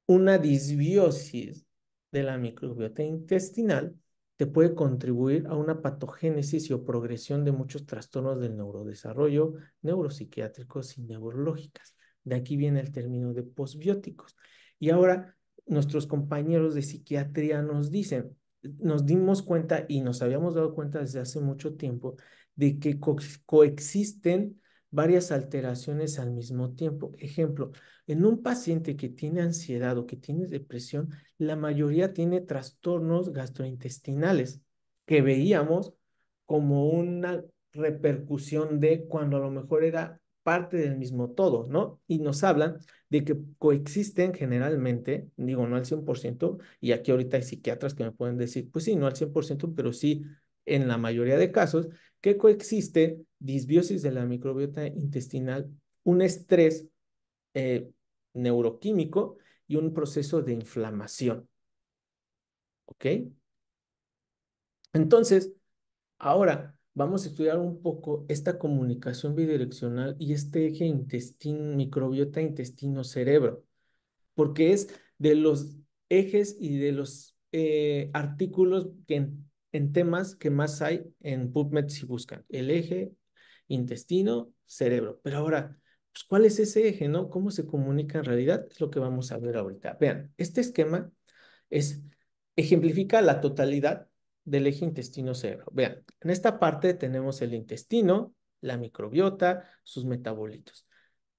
una disbiosis de la microbiota intestinal te puede contribuir a una patogénesis y o progresión de muchos trastornos del neurodesarrollo, neuropsiquiátricos y neurológicas. De aquí viene el término de posbióticos. Y ahora nuestros compañeros de psiquiatría nos dicen, nos dimos cuenta y nos habíamos dado cuenta desde hace mucho tiempo de que coexisten varias alteraciones al mismo tiempo. Ejemplo, en un paciente que tiene ansiedad o que tiene depresión, la mayoría tiene trastornos gastrointestinales que veíamos como una repercusión de cuando a lo mejor era parte del mismo todo, ¿no? Y nos hablan de que coexisten generalmente, digo no al 100%, y aquí ahorita hay psiquiatras que me pueden decir, pues sí, no al 100%, pero sí en la mayoría de casos, que coexiste disbiosis de la microbiota intestinal, un estrés eh, neuroquímico y un proceso de inflamación. ¿Ok? Entonces, ahora vamos a estudiar un poco esta comunicación bidireccional y este eje intestino, microbiota intestino-cerebro, porque es de los ejes y de los artículos que en temas que más hay en PubMed si buscan. El eje intestino-cerebro. Pero ahora, pues, ¿cuál es ese eje, no? ¿Cómo se comunica en realidad? Es lo que vamos a ver ahorita. Vean, este esquema es, ejemplifica la totalidad del eje intestino-cerebro. Vean, en esta parte tenemos el intestino, la microbiota, sus metabolitos.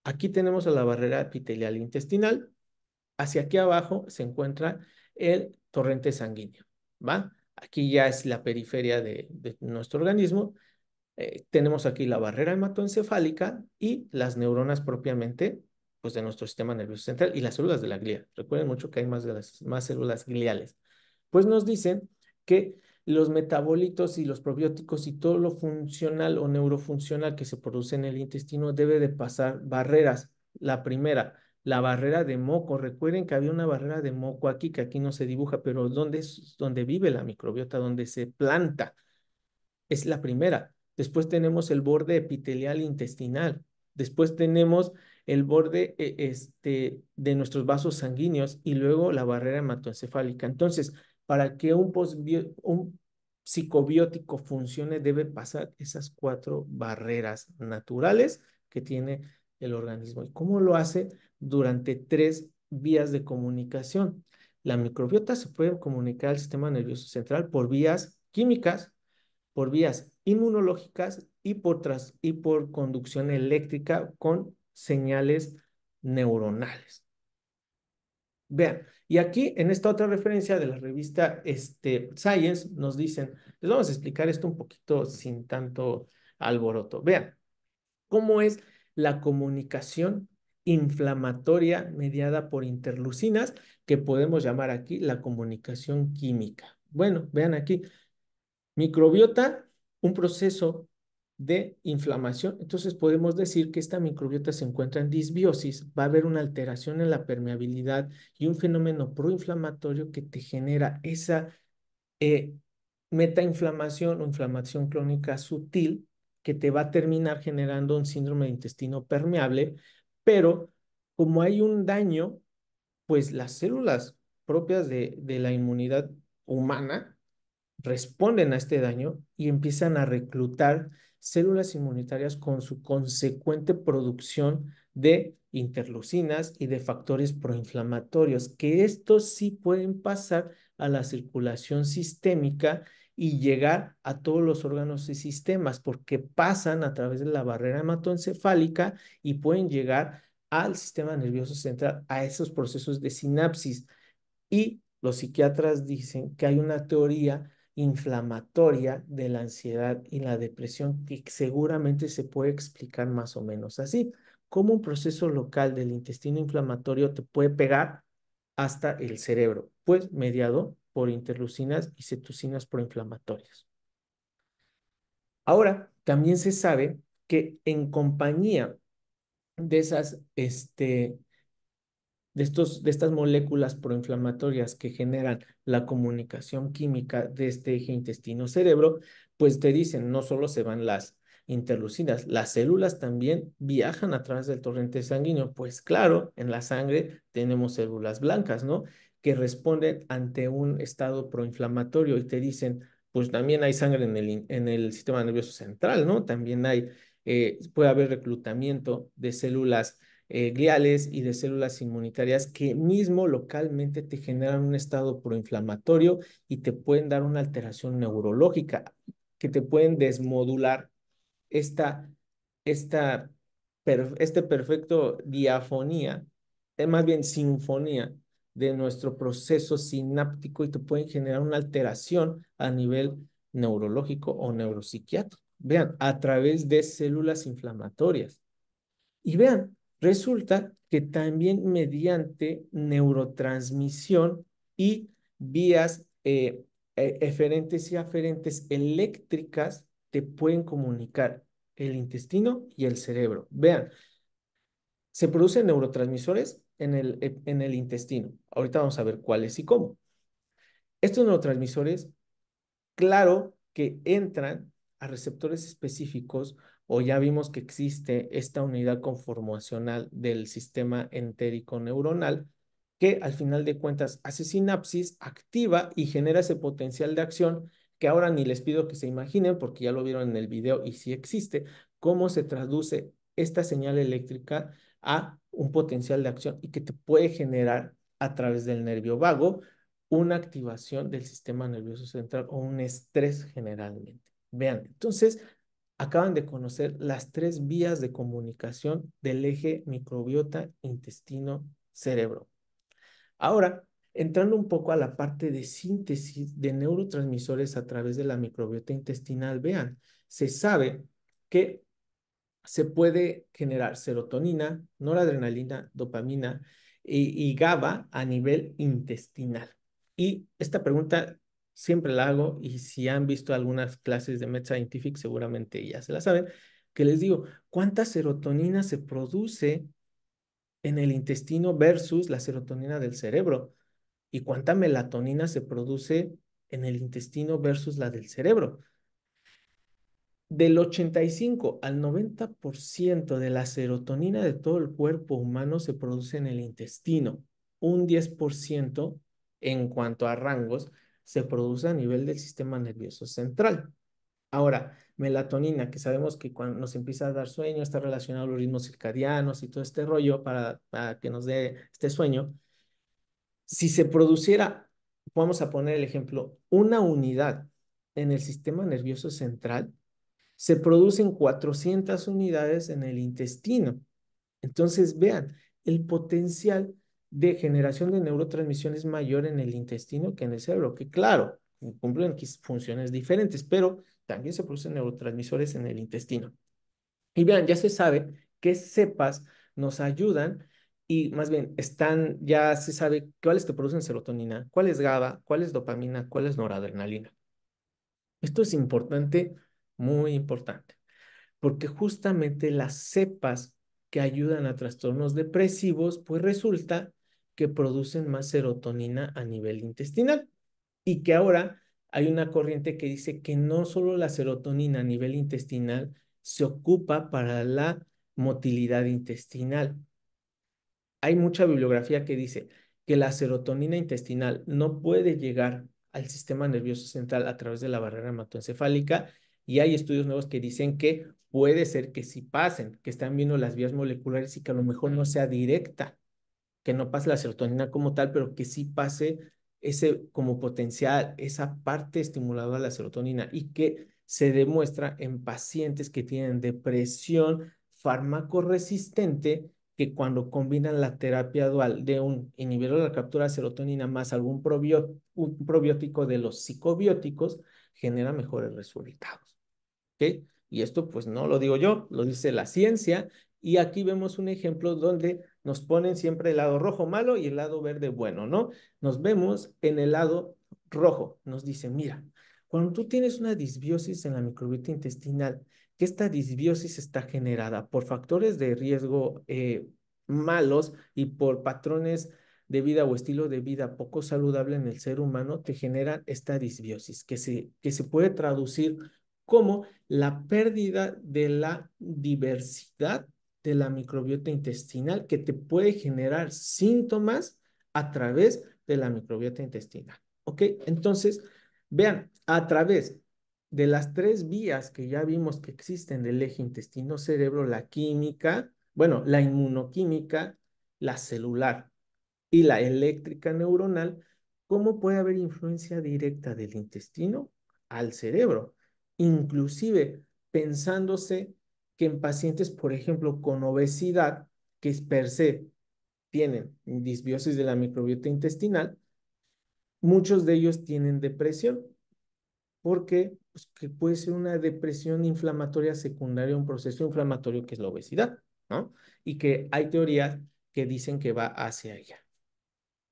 Aquí tenemos a la barrera epitelial intestinal. Hacia aquí abajo se encuentra el torrente sanguíneo, ¿va? Aquí ya es la periferia de nuestro organismo. Tenemos aquí la barrera hematoencefálica y las neuronas propiamente, pues de nuestro sistema nervioso central y las células de la glía. Recuerden mucho que hay más células gliales. Pues nos dicen que los metabolitos y los probióticos y todo lo funcional o neurofuncional que se produce en el intestino debe de pasar barreras. La primera, la barrera de moco. Recuerden que había una barrera de moco aquí que aquí no se dibuja, pero ¿dónde es donde vive la microbiota, donde se planta? Es la primera. Después tenemos el borde epitelial intestinal. Después tenemos el borde de nuestros vasos sanguíneos y luego la barrera hematoencefálica. Entonces, para que un psicobiótico funcione, debe pasar esas cuatro barreras naturales que tiene el organismo. ¿Y cómo lo hace? Durante tres vías de comunicación. La microbiota se puede comunicar al sistema nervioso central por vías químicas, por vías inmunológicas y por conducción eléctrica con señales neuronales. Vean, y aquí en esta otra referencia de la revista Science nos dicen, les vamos a explicar esto un poquito sin tanto alboroto. Vean, cómo es la comunicación inflamatoria mediada por interleucinas, que podemos llamar aquí la comunicación química. Bueno, vean aquí, microbiota, un proceso de inflamación. Entonces podemos decir que esta microbiota se encuentra en disbiosis, va a haber una alteración en la permeabilidad y un fenómeno proinflamatorio que te genera esa eh, metainflamación o inflamación crónica sutil que te va a terminar generando un síndrome de intestino permeable, pero como hay un daño, pues las células propias de la inmunidad humana responden a este daño y empiezan a reclutar células inmunitarias con su consecuente producción de interleucinas y de factores proinflamatorios, que estos sí pueden pasar a la circulación sistémica y llegar a todos los órganos y sistemas, porque pasan a través de la barrera hematoencefálica y pueden llegar al sistema nervioso central, a esos procesos de sinapsis. Y los psiquiatras dicen que hay una teoría inflamatoria de la ansiedad y la depresión que seguramente se puede explicar más o menos así, como un proceso local del intestino inflamatorio te puede pegar hasta el cerebro, pues mediado por interleucinas y citocinas proinflamatorias. Ahora, también se sabe que en compañía de esas, de estas moléculas proinflamatorias que generan la comunicación química de este eje intestino-cerebro, pues te dicen, no solo se van las interlucinas, las células también viajan a través del torrente sanguíneo. Pues claro, en la sangre tenemos células blancas, ¿no? Que responden ante un estado proinflamatorio y te dicen, pues también hay sangre en el sistema nervioso central, ¿no? También hay, puede haber reclutamiento de células gliales y de células inmunitarias que mismo localmente te generan un estado proinflamatorio y te pueden dar una alteración neurológica, que te pueden desmodular esta, esta, este perfecto diafonía, más bien sinfonía de nuestro proceso sináptico y te pueden generar una alteración a nivel neurológico o neuropsiquiátrico. Vean, a través de células inflamatorias. Y vean, resulta que también mediante neurotransmisión y vías eferentes y aferentes eléctricas te pueden comunicar el intestino y el cerebro. Vean, se producen neurotransmisores en el intestino. Ahorita vamos a ver cuáles y cómo. Estos neurotransmisores claro que entran a receptores específicos o ya vimos que existe esta unidad conformacional del sistema entérico neuronal que al final de cuentas hace sinapsis, activa y genera ese potencial de acción que ahora ni les pido que se imaginen porque ya lo vieron en el video y sí existe, cómo se traduce esta señal eléctrica a un potencial de acción y que te puede generar a través del nervio vago una activación del sistema nervioso central o un estrés generalmente. Vean, entonces acaban de conocer las tres vías de comunicación del eje microbiota, intestino, cerebro. Ahora, entrando un poco a la parte de síntesis de neurotransmisores a través de la microbiota intestinal, vean, se sabe que se puede generar serotonina, noradrenalina, dopamina y GABA a nivel intestinal. Y esta pregunta siempre la hago y si han visto algunas clases de Med Scientific seguramente ya se la saben, que les digo, ¿cuánta serotonina se produce en el intestino versus la serotonina del cerebro? ¿Y cuánta melatonina se produce en el intestino versus la del cerebro? Del 85 al 90% de la serotonina de todo el cuerpo humano se produce en el intestino. Un 10% en cuanto a rangos se produce a nivel del sistema nervioso central. Ahora, melatonina, que sabemos que cuando nos empieza a dar sueño está relacionado a los ritmos circadianos y todo este rollo para que nos dé este sueño. Si se produciera, vamos a poner el ejemplo, una unidad en el sistema nervioso central, se producen 400 unidades en el intestino. Entonces, vean, el potencial de generación de neurotransmisión es mayor en el intestino que en el cerebro, que claro, cumplen funciones diferentes, pero también se producen neurotransmisores en el intestino. Y vean, ya se sabe qué cepas nos ayudan y más bien están, ya se sabe cuáles te producen serotonina, cuál es GABA, cuál es dopamina, cuál es noradrenalina. Esto es importante, muy importante. porque justamente las cepas que ayudan a trastornos depresivos, pues resulta que producen más serotonina a nivel intestinal y que ahora hay una corriente que dice que no solo la serotonina a nivel intestinal se ocupa para la motilidad intestinal. Hay mucha bibliografía que dice que la serotonina intestinal no puede llegar al sistema nervioso central a través de la barrera hematoencefálica y hay estudios nuevos que dicen que puede ser que sí pasen, que están viendo las vías moleculares y que a lo mejor no sea directa, que no pase la serotonina como tal, pero que sí pase ese como potencial, esa parte estimuladora de la serotonina y que se demuestra en pacientes que tienen depresión farmacoresistente que cuando combinan la terapia dual de un inhibidor de la captura de serotonina más algún un probiótico de los psicobióticos, genera mejores resultados. ¿Ok? Y esto pues no lo digo yo, lo dice la ciencia. Y aquí vemos un ejemplo donde nos ponen siempre el lado rojo malo y el lado verde bueno, ¿no? Nos vemos en el lado rojo. Nos dice, mira, cuando tú tienes una disbiosis en la microbiota intestinal, que esta disbiosis está generada por factores de riesgo malos y por patrones de vida o estilo de vida poco saludable en el ser humano, te generan esta disbiosis que se puede traducir como la pérdida de la diversidad de la microbiota intestinal que te puede generar síntomas a través de la microbiota intestinal. ¿Ok? Entonces, vean, a través de las tres vías que ya vimos que existen del eje intestino-cerebro, la química, bueno, la inmunoquímica, la celular y la eléctrica neuronal, ¿cómo puede haber influencia directa del intestino al cerebro? Inclusive pensándose que en pacientes, por ejemplo, con obesidad, que es per se tienen disbiosis de la microbiota intestinal, muchos de ellos tienen depresión, porque pues, que puede ser una depresión inflamatoria secundaria a un proceso inflamatorio que es la obesidad, ¿no? Y que hay teorías que dicen que va hacia ella.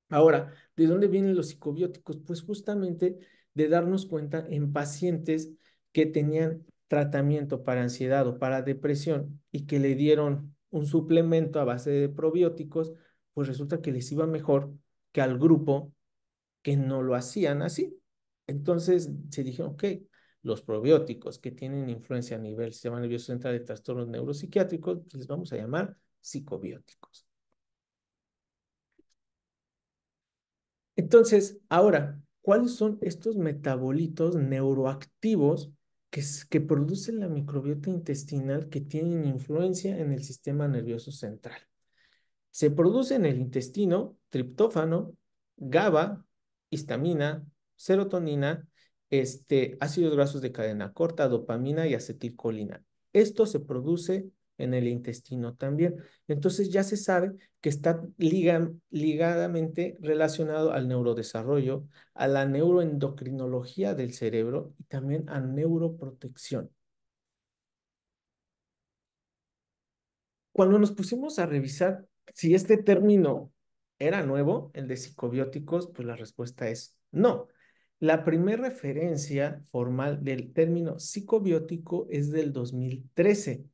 Ahora, ¿de dónde vienen los psicobióticos? Pues justamente de darnos cuenta en pacientes que tenían tratamiento para ansiedad o para depresión y que le dieron un suplemento a base de probióticos, pues resulta que les iba mejor que al grupo que no lo hacían así. Entonces se dijeron, ok, los probióticos que tienen influencia a nivel sistema nervioso central de trastornos neuropsiquiátricos, pues les vamos a llamar psicobióticos. Entonces, ahora, ¿cuáles son estos metabolitos neuroactivos que producen la microbiota intestinal que tienen influencia en el sistema nervioso central? Se produce en el intestino triptófano, GABA, histamina, serotonina, ácidos grasos de cadena corta, dopamina y acetilcolina. Esto se produce en el intestino también. Entonces ya se sabe que está ligadamente relacionado al neurodesarrollo, a la neuroendocrinología del cerebro y también a neuroprotección. Cuando nos pusimos a revisar si este término era nuevo, el de psicobióticos, pues la respuesta es no. La primera referencia formal del término psicobiótico es del 2013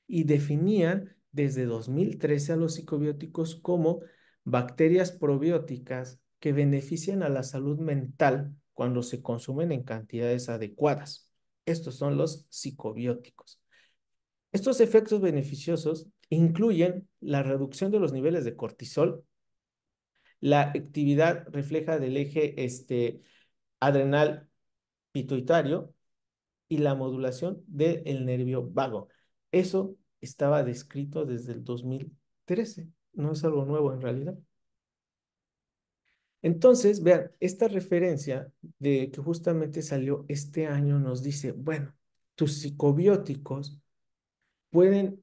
y definían desde 2013 a los psicobióticos como bacterias probióticas que benefician a la salud mental cuando se consumen en cantidades adecuadas. Estos son los psicobióticos. Estos efectos beneficiosos incluyen la reducción de los niveles de cortisol, la actividad refleja del eje adrenal pituitario y la modulación del nervio vago. Eso estaba descrito desde el 2013, no es algo nuevo en realidad. Entonces, vean, esta referencia de que justamente salió este año nos dice, bueno, tus psicobióticos pueden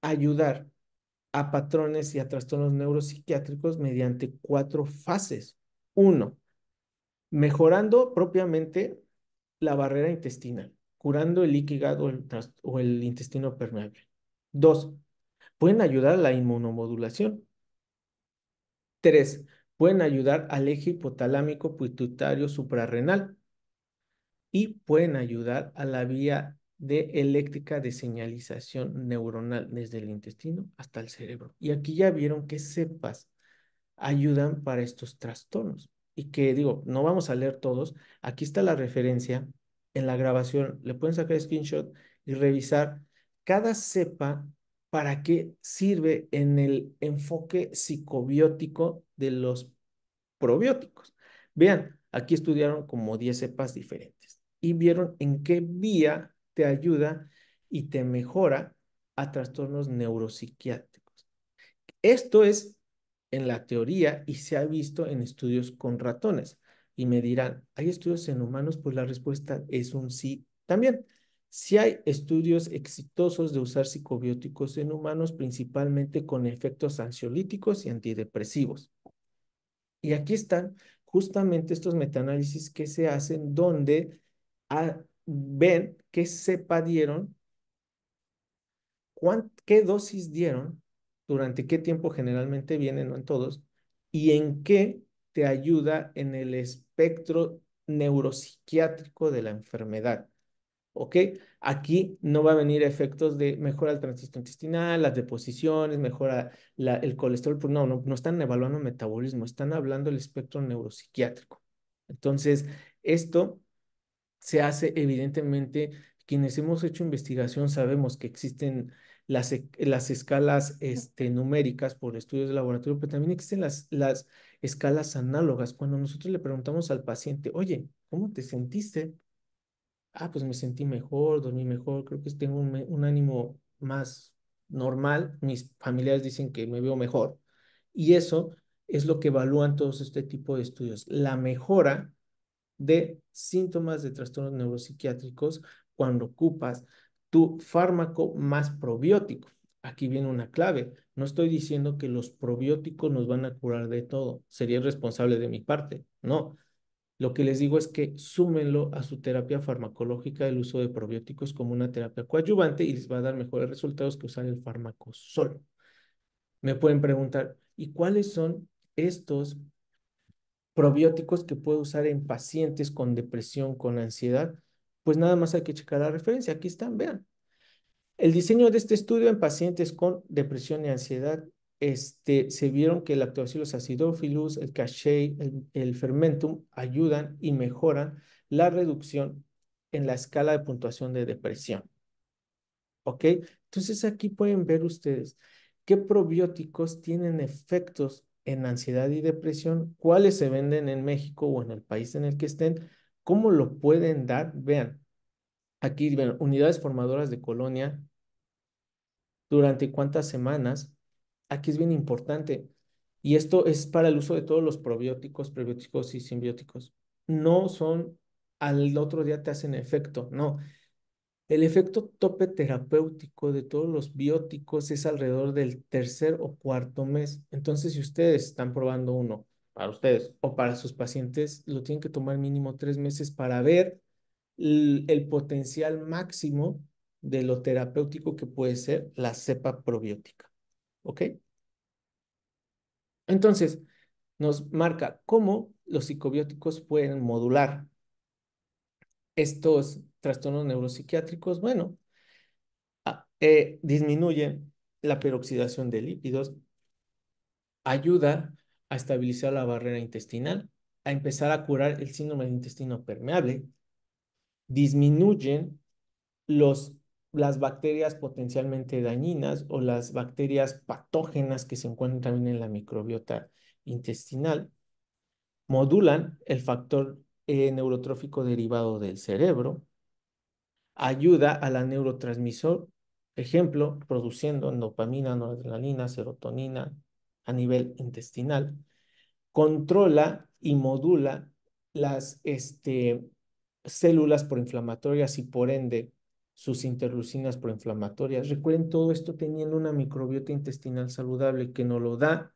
ayudar a patrones y a trastornos neuropsiquiátricos mediante cuatro fases. Uno, mejorando propiamente la barrera intestinal, curando el líquido o el intestino permeable. Dos, pueden ayudar a la inmunomodulación. Tres, pueden ayudar al eje hipotalámico pituitario suprarrenal y pueden ayudar a la vía de eléctrica de señalización neuronal desde el intestino hasta el cerebro. Y aquí ya vieron que cepas ayudan para estos trastornos. Y que digo, no vamos a leer todos. Aquí está la referencia en la grabación. Le pueden sacar screenshot y revisar cada cepa para qué sirve en el enfoque psicobiótico de los probióticos. Vean, aquí estudiaron como 10 cepas diferentes y vieron en qué vía te ayuda y te mejora a trastornos neuropsiquiátricos. Esto es en la teoría y se ha visto en estudios con ratones. Y me dirán, ¿hay estudios en humanos? Pues la respuesta es un sí también. Sí hay estudios exitosos de usar psicobióticos en humanos, principalmente con efectos ansiolíticos y antidepresivos. Y aquí están justamente estos metaanálisis que se hacen donde ven qué cepa dieron, qué dosis dieron, durante qué tiempo generalmente vienen, no en todos, y en qué te ayuda en el espectro neuropsiquiátrico de la enfermedad. ¿Ok? Aquí no va a venir efectos de mejora el tránsito intestinal, las deposiciones, mejora el colesterol, pues no están evaluando metabolismo, están hablando del espectro neuropsiquiátrico. Entonces, esto se hace evidentemente, quienes hemos hecho investigación sabemos que existen las escalas numéricas por estudios de laboratorio, pero también existen las escalas análogas. Cuando nosotros le preguntamos al paciente, oye, ¿cómo te sentiste? Ah, pues me sentí mejor, dormí mejor, creo que tengo un ánimo más normal. Mis familiares dicen que me veo mejor. Y eso es lo que evalúan todos este tipo de estudios, la mejora de síntomas de trastornos neuropsiquiátricos cuando ocupas tu fármaco más probiótico. Aquí viene una clave. No estoy diciendo que los probióticos nos van a curar de todo. Sería irresponsable de mi parte. No. Lo que les digo es que súmenlo a su terapia farmacológica el uso de probióticos como una terapia coadyuvante y les va a dar mejores resultados que usar el fármaco solo. Me pueden preguntar, ¿y cuáles son estos probióticos que puedo usar en pacientes con depresión, con ansiedad? Pues nada más hay que checar la referencia. Aquí están, vean. El diseño de este estudio en pacientes con depresión y ansiedad, se vieron que el lactobacillus acidophilus, el cachei, el fermentum ayudan y mejoran la reducción en la escala de puntuación de depresión. ¿Ok? Entonces aquí pueden ver ustedes qué probióticos tienen efectos en ansiedad y depresión, cuáles se venden en México o en el país en el que estén, cómo lo pueden dar. Vean, aquí ven, unidades formadoras de colonia, durante cuántas semanas. Aquí es bien importante. Y esto es para el uso de todos los probióticos, prebióticos y simbióticos. No son al otro día te hacen efecto, no. El efecto tope terapéutico de todos los bióticos es alrededor del tercer o cuarto mes. Entonces, si ustedes están probando uno para ustedes o para sus pacientes, lo tienen que tomar mínimo 3 meses para ver el potencial máximo de lo terapéutico que puede ser la cepa probiótica. ¿Ok? Entonces, nos marca cómo los psicobióticos pueden modular estos trastornos neuropsiquiátricos. Bueno, disminuyen la peroxidación de lípidos, ayuda a estabilizar la barrera intestinal, a empezar a curar el síndrome del intestino permeable, disminuyen los, las bacterias potencialmente dañinas o las bacterias patógenas que se encuentran también en la microbiota intestinal, modulan el factor neurotrófico derivado del cerebro, ayuda a la neurotransmisor, ejemplo, produciendo dopamina, noradrenalina, serotonina a nivel intestinal, controla y modula las células proinflamatorias y por ende sus interleucinas proinflamatorias. Recuerden todo esto teniendo una microbiota intestinal saludable que nos lo da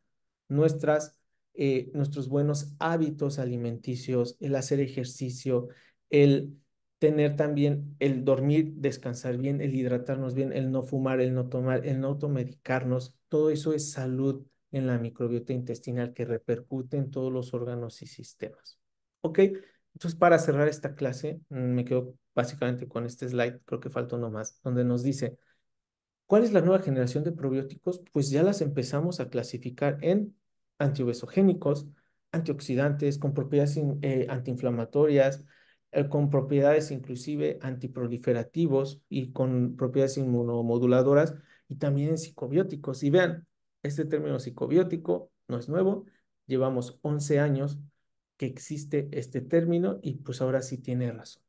nuestros buenos hábitos alimenticios, el hacer ejercicio, el tener también el dormir, descansar bien, el hidratarnos bien, el no fumar, el no tomar, el no automedicarnos. Todo eso es salud en la microbiota intestinal que repercute en todos los órganos y sistemas. ¿Ok? Entonces, para cerrar esta clase, me quedo básicamente con este slide, creo que falta uno más, donde nos dice, ¿cuál es la nueva generación de probióticos? Pues ya las empezamos a clasificar en antiobesogénicos, antioxidantes, con propiedades antiinflamatorias, con propiedades inclusive antiproliferativos y con propiedades inmunomoduladoras y también en psicobióticos. Y vean, este término psicobiótico no es nuevo, llevamos 11 años que existe este término y pues ahora sí tiene razón.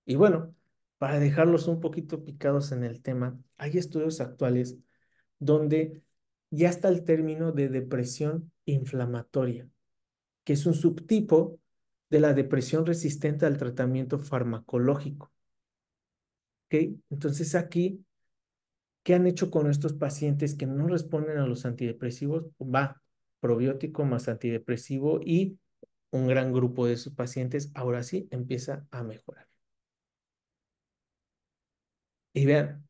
Y bueno, para dejarlos un poquito picados en el tema, hay estudios actuales donde ya está el término de depresión inflamatoria, que es un subtipo de la depresión resistente al tratamiento farmacológico. ¿Ok? Entonces aquí, ¿qué han hecho con estos pacientes que no responden a los antidepresivos? Va, probiótico más antidepresivo y un gran grupo de esos pacientes ahora sí empieza a mejorar. Y vean,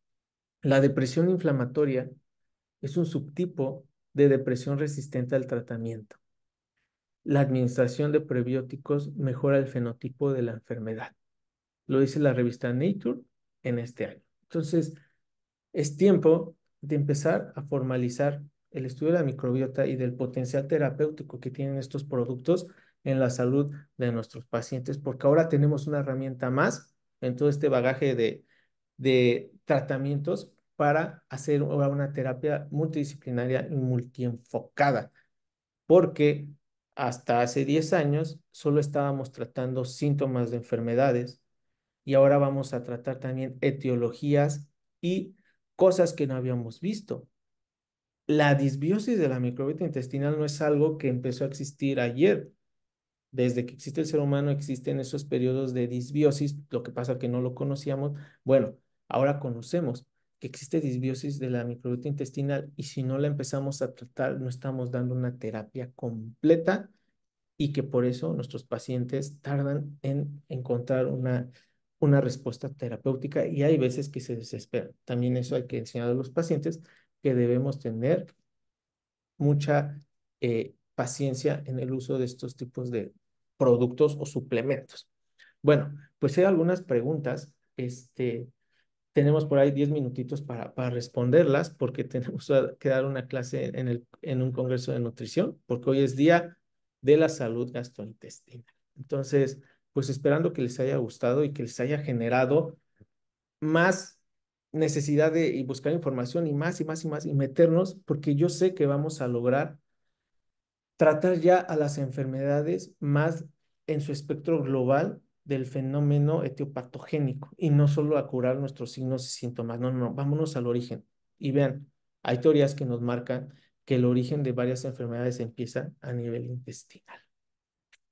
la depresión inflamatoria es un subtipo de depresión resistente al tratamiento. La administración de prebióticos mejora el fenotipo de la enfermedad. Lo dice la revista Nature en este año. Entonces, es tiempo de empezar a formalizar el estudio de la microbiota y del potencial terapéutico que tienen estos productos en la salud de nuestros pacientes, porque ahora tenemos una herramienta más en todo este bagaje de tratamientos para hacer ahora una terapia multidisciplinaria y multienfocada, porque hasta hace 10 años solo estábamos tratando síntomas de enfermedades y ahora vamos a tratar también etiologías y cosas que no habíamos visto. La disbiosis de la microbiota intestinal no es algo que empezó a existir ayer. Desde que existe el ser humano existen esos periodos de disbiosis, lo que pasa que no lo conocíamos. Bueno, ahora conocemos que existe disbiosis de la microbiota intestinal y si no la empezamos a tratar, no estamos dando una terapia completa y que por eso nuestros pacientes tardan en encontrar una respuesta terapéutica y hay veces que se desesperan. También eso hay que enseñar a los pacientes que debemos tener mucha paciencia en el uso de estos tipos de productos o suplementos. Bueno, pues hay algunas preguntas. Tenemos por ahí 10 minutitos para responderlas porque tenemos que dar una clase en un congreso de nutrición, porque hoy es día de la salud gastrointestinal. Entonces, pues esperando que les haya gustado y que les haya generado más necesidad de y buscar información y más y más y más y meternos, porque yo sé que vamos a lograr tratar ya a las enfermedades más en su espectro global del fenómeno etiopatogénico y no solo a curar nuestros signos y síntomas. No, no, no, vámonos al origen. Y vean, hay teorías que nos marcan que el origen de varias enfermedades empieza a nivel intestinal.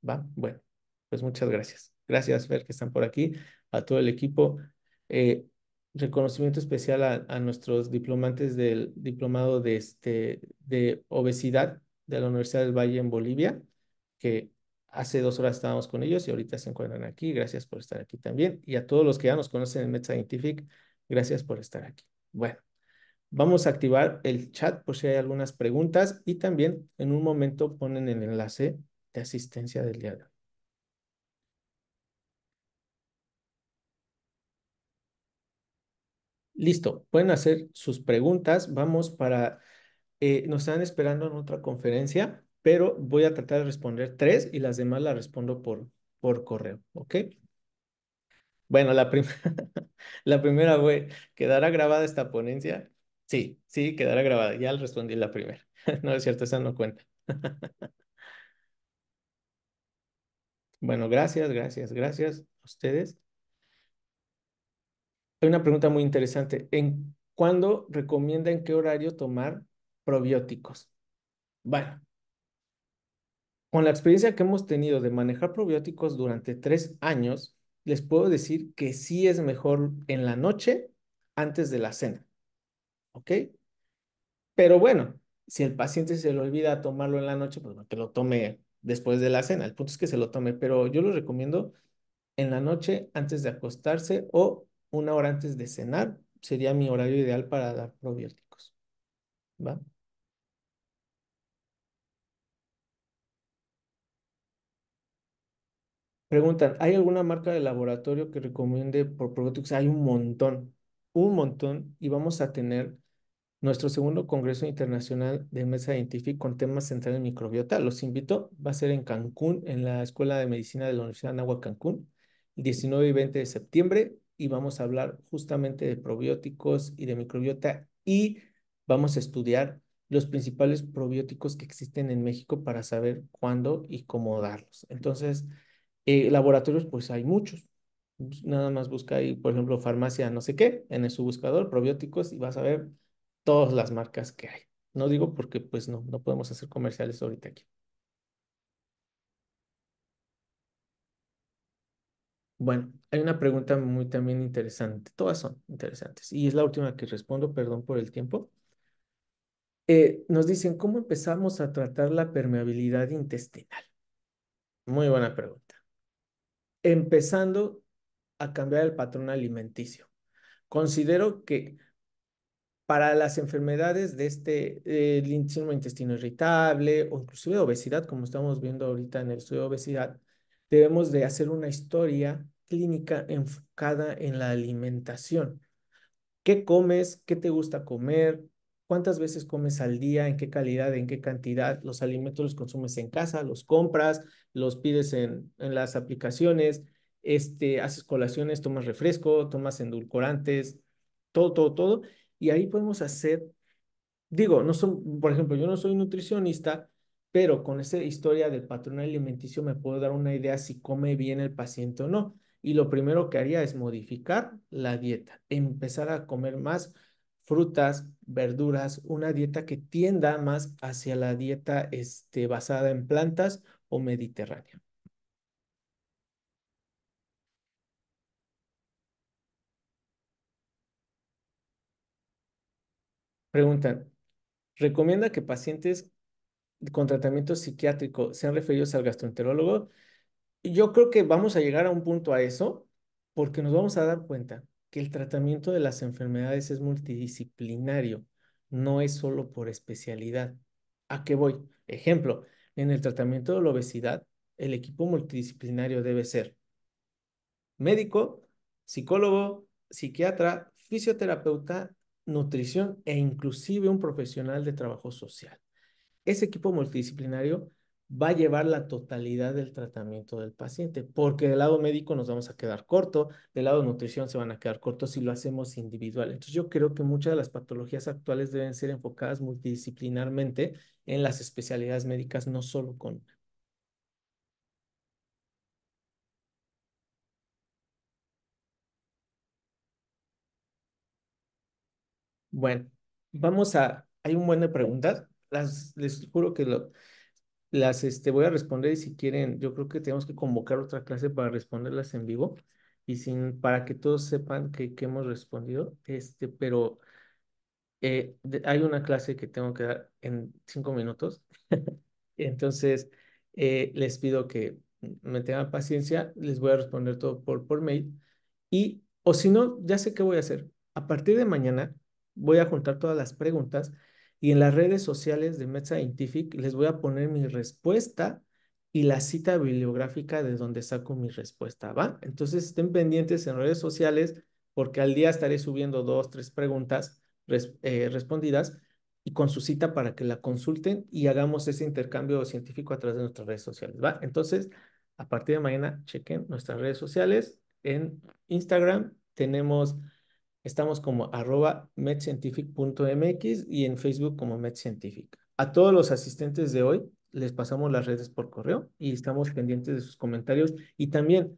¿Va? Bueno, pues muchas gracias. Gracias, Fer, que están por aquí, a todo el equipo. Eh, Reconocimiento especial a nuestros diplomantes del diplomado de obesidad de la Universidad del Valle en Bolivia, que hace 2 horas estábamos con ellos y ahorita se encuentran aquí. Gracias por estar aquí también. Y a todos los que ya nos conocen en Med Scientific, gracias por estar aquí. Bueno, vamos a activar el chat por si hay algunas preguntas y también en un momento ponen el enlace de asistencia del día de hoy. Listo, pueden hacer sus preguntas. Vamos para, nos están esperando en otra conferencia, pero voy a tratar de responder tres y las demás las respondo por correo, ¿ok? Bueno, la primera fue, ¿quedará grabada esta ponencia? Sí, sí, quedará grabada. Ya le respondí la primera. No es cierto, esa no cuenta. Bueno, gracias, gracias, gracias a ustedes. Hay una pregunta muy interesante. ¿Cuándo recomienda en qué horario tomar probióticos? Bueno, con la experiencia que hemos tenido de manejar probióticos durante 3 años, les puedo decir que sí es mejor en la noche antes de la cena, ¿ok? Pero bueno, si el paciente se le olvida tomarlo en la noche, pues no, que lo tome después de la cena. El punto es que se lo tome, pero yo lo recomiendo en la noche antes de acostarse o 1 hora antes de cenar. Sería mi horario ideal para dar probióticos, ¿va? Preguntan, ¿hay alguna marca de laboratorio que recomiende por probióticos? Hay un montón, y vamos a tener nuestro segundo Congreso Internacional de Mesa Científica con temas centrales en microbiota. Los invito, va a ser en Cancún, en la Escuela de Medicina de la Universidad de Anáhuac Cancún, el 19 y 20 de septiembre, y vamos a hablar justamente de probióticos y de microbiota, y vamos a estudiar los principales probióticos que existen en México para saber cuándo y cómo darlos. Entonces, laboratorios, pues hay muchos. Nada más busca ahí, por ejemplo, farmacia no sé qué, en su buscador, probióticos, y vas a ver todas las marcas que hay. No digo porque pues no podemos hacer comerciales ahorita aquí. Bueno, hay una pregunta muy también interesante. Todas son interesantes. Y es la última que respondo, perdón por el tiempo. Nos dicen, ¿cómo empezamos a tratar la permeabilidad intestinal? Muy buena pregunta. Empezando a cambiar el patrón alimenticio. Considero que para las enfermedades de el síndrome de intestino irritable o inclusive obesidad, como estamos viendo ahorita en el estudio de obesidad, debemos de hacer una historia clínica enfocada en la alimentación. ¿Qué comes? ¿Qué te gusta comer? ¿Cuántas veces comes al día? ¿En qué calidad? ¿En qué cantidad? ¿Los alimentos los consumes en casa? ¿Los compras? ¿Los pides en las aplicaciones? ¿Haces colaciones? ¿Tomas refresco? ¿Tomas endulcorantes? Todo, todo, todo. Y ahí podemos hacer, digo, no son, por ejemplo, yo no soy nutricionista, pero con esa historia del patrón alimenticio me puedo dar una idea si come bien el paciente o no. Y lo primero que haría es modificar la dieta, empezar a comer más frutas, verduras, una dieta que tienda más hacia la dieta basada en plantas o mediterránea. Preguntan, ¿recomienda que pacientes con tratamiento psiquiátrico sean referidos al gastroenterólogo? Yo creo que vamos a llegar a un punto a eso porque nos vamos a dar cuenta que el tratamiento de las enfermedades es multidisciplinario, no es solo por especialidad. ¿A qué voy? Ejemplo, en el tratamiento de la obesidad, el equipo multidisciplinario debe ser médico, psicólogo, psiquiatra, fisioterapeuta, nutrición e inclusive un profesional de trabajo social. Ese equipo multidisciplinario va a llevar la totalidad del tratamiento del paciente, porque del lado médico nos vamos a quedar corto, del lado de nutrición se van a quedar cortos si lo hacemos individual. Entonces yo creo que muchas de las patologías actuales deben ser enfocadas multidisciplinarmente en las especialidades médicas, no solo con... Bueno, hay un buen de preguntas, les juro que voy a responder y si quieren, yo creo que tenemos que convocar otra clase para responderlas en vivo y para que todos sepan que hemos respondido, pero hay una clase que tengo que dar en 5 minutos. Entonces, les pido que me tengan paciencia, les voy a responder todo por mail. O si no, ya sé qué voy a hacer. A partir de mañana voy a juntar todas las preguntas y en las redes sociales de Med Scientific les voy a poner mi respuesta y la cita bibliográfica de donde saco mi respuesta, ¿va? Entonces estén pendientes en redes sociales porque al día estaré subiendo dos, tres preguntas respondidas y con su cita para que la consulten y hagamos ese intercambio científico a través de nuestras redes sociales, ¿va? Entonces, a partir de mañana, chequen nuestras redes sociales. En Instagram estamos como @medscientific.mx y en Facebook como medscientific. A todos los asistentes de hoy les pasamos las redes por correo y estamos pendientes de sus comentarios y también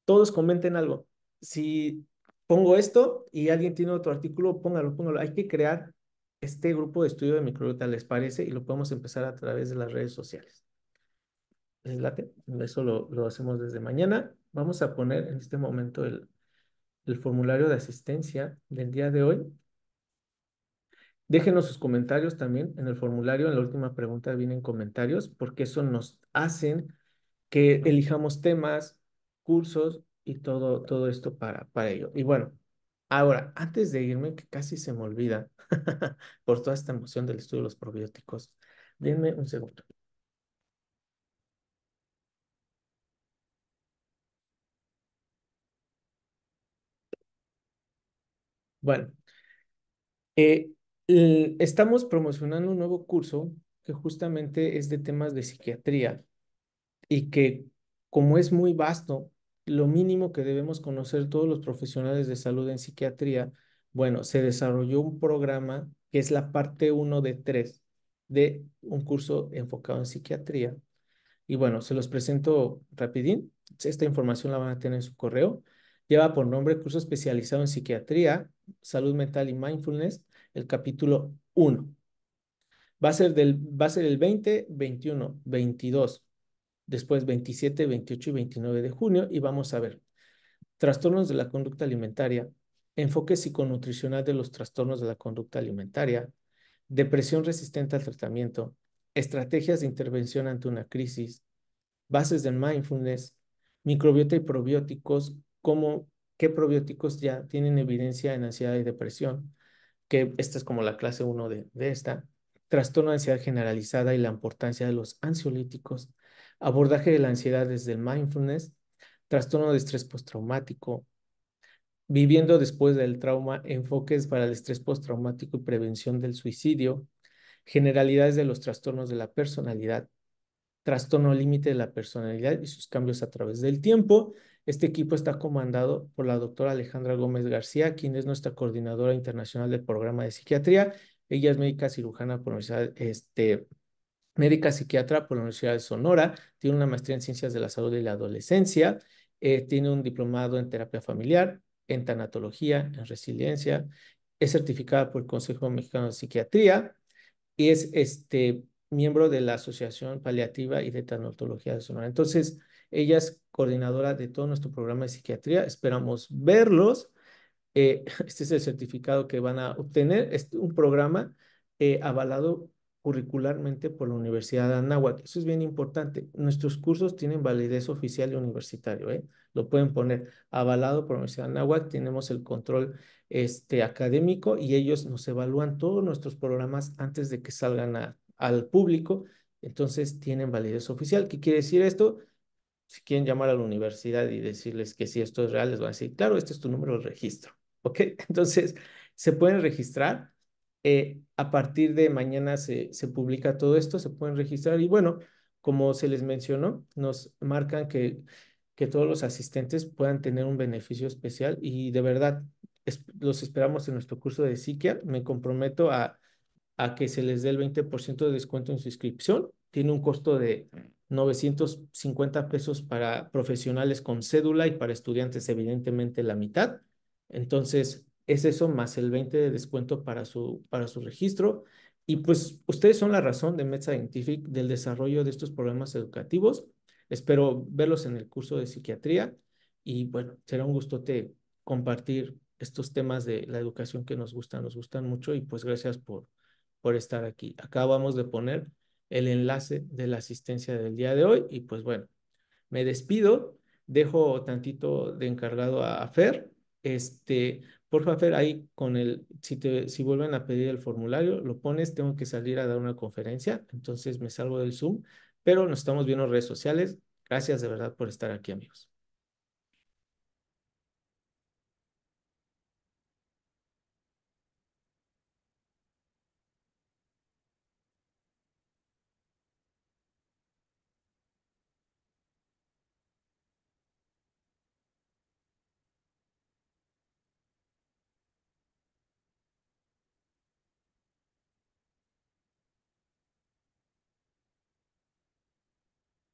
todos comenten algo. Si pongo esto y alguien tiene otro artículo, póngalo, póngalo. Hay que crear este grupo de estudio de microbiota, ¿les parece? Y lo podemos empezar a través de las redes sociales. ¿Les late? Eso lo hacemos desde mañana. Vamos a poner en este momento el formulario de asistencia del día de hoy. Déjenos sus comentarios también en el formulario. En la última pregunta vienen comentarios porque eso nos hacen que elijamos temas, cursos y todo esto para ello. Y bueno, ahora, antes de irme, que casi se me olvida por toda esta emoción del estudio de los probióticos, denme un segundo. Bueno, estamos promocionando un nuevo curso que justamente es de temas de psiquiatría y que como es muy vasto, lo mínimo que debemos conocer todos los profesionales de salud en psiquiatría, bueno, se desarrolló un programa que es la parte uno de 3 de un curso enfocado en psiquiatría. Y bueno, se los presento rapidín. Esta información la van a tener en su correo. Lleva por nombre Curso Especializado en Psiquiatría, Salud Mental y Mindfulness, el capítulo uno. Va a ser el 20, 21, 22, después 27, 28 y 29 de junio y vamos a ver trastornos de la conducta alimentaria, enfoque psiconutricional de los trastornos de la conducta alimentaria, depresión resistente al tratamiento, estrategias de intervención ante una crisis, bases del mindfulness, microbiota y probióticos, como qué probióticos ya tienen evidencia en ansiedad y depresión, que esta es como la clase uno de esta, trastorno de ansiedad generalizada y la importancia de los ansiolíticos, abordaje de la ansiedad desde el mindfulness, trastorno de estrés postraumático, viviendo después del trauma, enfoques para el estrés postraumático y prevención del suicidio, generalidades de los trastornos de la personalidad, trastorno límite de la personalidad y sus cambios a través del tiempo. Este equipo está comandado por la doctora Alejandra Gómez García, quien es nuestra coordinadora internacional del programa de psiquiatría. Ella es médica cirujana por la Universidad, médica psiquiatra por la Universidad de Sonora, tiene una maestría en ciencias de la salud y la adolescencia, tiene un diplomado en terapia familiar, en tanatología, en resiliencia, es certificada por el Consejo Mexicano de Psiquiatría y es miembro de la Asociación Paliativa y de Tanatología de Sonora. Entonces, ella es coordinadora de todo nuestro programa de psiquiatría. Esperamos verlos. Este es el certificado que van a obtener. Es un programa avalado curricularmente por la Universidad de Anáhuac. Eso es bien importante. Nuestros cursos tienen validez oficial y universitario, ¿eh? Lo pueden poner avalado por la Universidad de Anáhuac. Tenemos el control académico y ellos nos evalúan todos nuestros programas antes de que salgan al público. Entonces tienen validez oficial. ¿Qué quiere decir esto? Si quieren llamar a la universidad y decirles que si esto es real, les van a decir, claro, este es tu número de registro. ¿Ok? Entonces, se pueden registrar. A partir de mañana se publica todo esto, se pueden registrar y bueno, como se les mencionó, nos marcan que todos los asistentes puedan tener un beneficio especial y de verdad los esperamos en nuestro curso de psiquia. Me comprometo a que se les dé el 20% de descuento en su inscripción. Tiene un costo de 950 pesos para profesionales con cédula y para estudiantes evidentemente la mitad. Entonces, es eso más el 20 de descuento para su registro. Y pues ustedes son la razón de Med Scientific del desarrollo de estos programas educativos. Espero verlos en el curso de psiquiatría y bueno, será un gustote compartir estos temas de la educación que nos gustan mucho y pues gracias por estar aquí. Acabamos de poner el enlace de la asistencia del día de hoy y pues bueno, me despido, dejo tantito de encargado a Fer. Porfa, Fer, ahí con si vuelven a pedir el formulario, lo pones, tengo que salir a dar una conferencia, entonces me salgo del Zoom, pero nos estamos viendo en redes sociales. Gracias de verdad por estar aquí, amigos.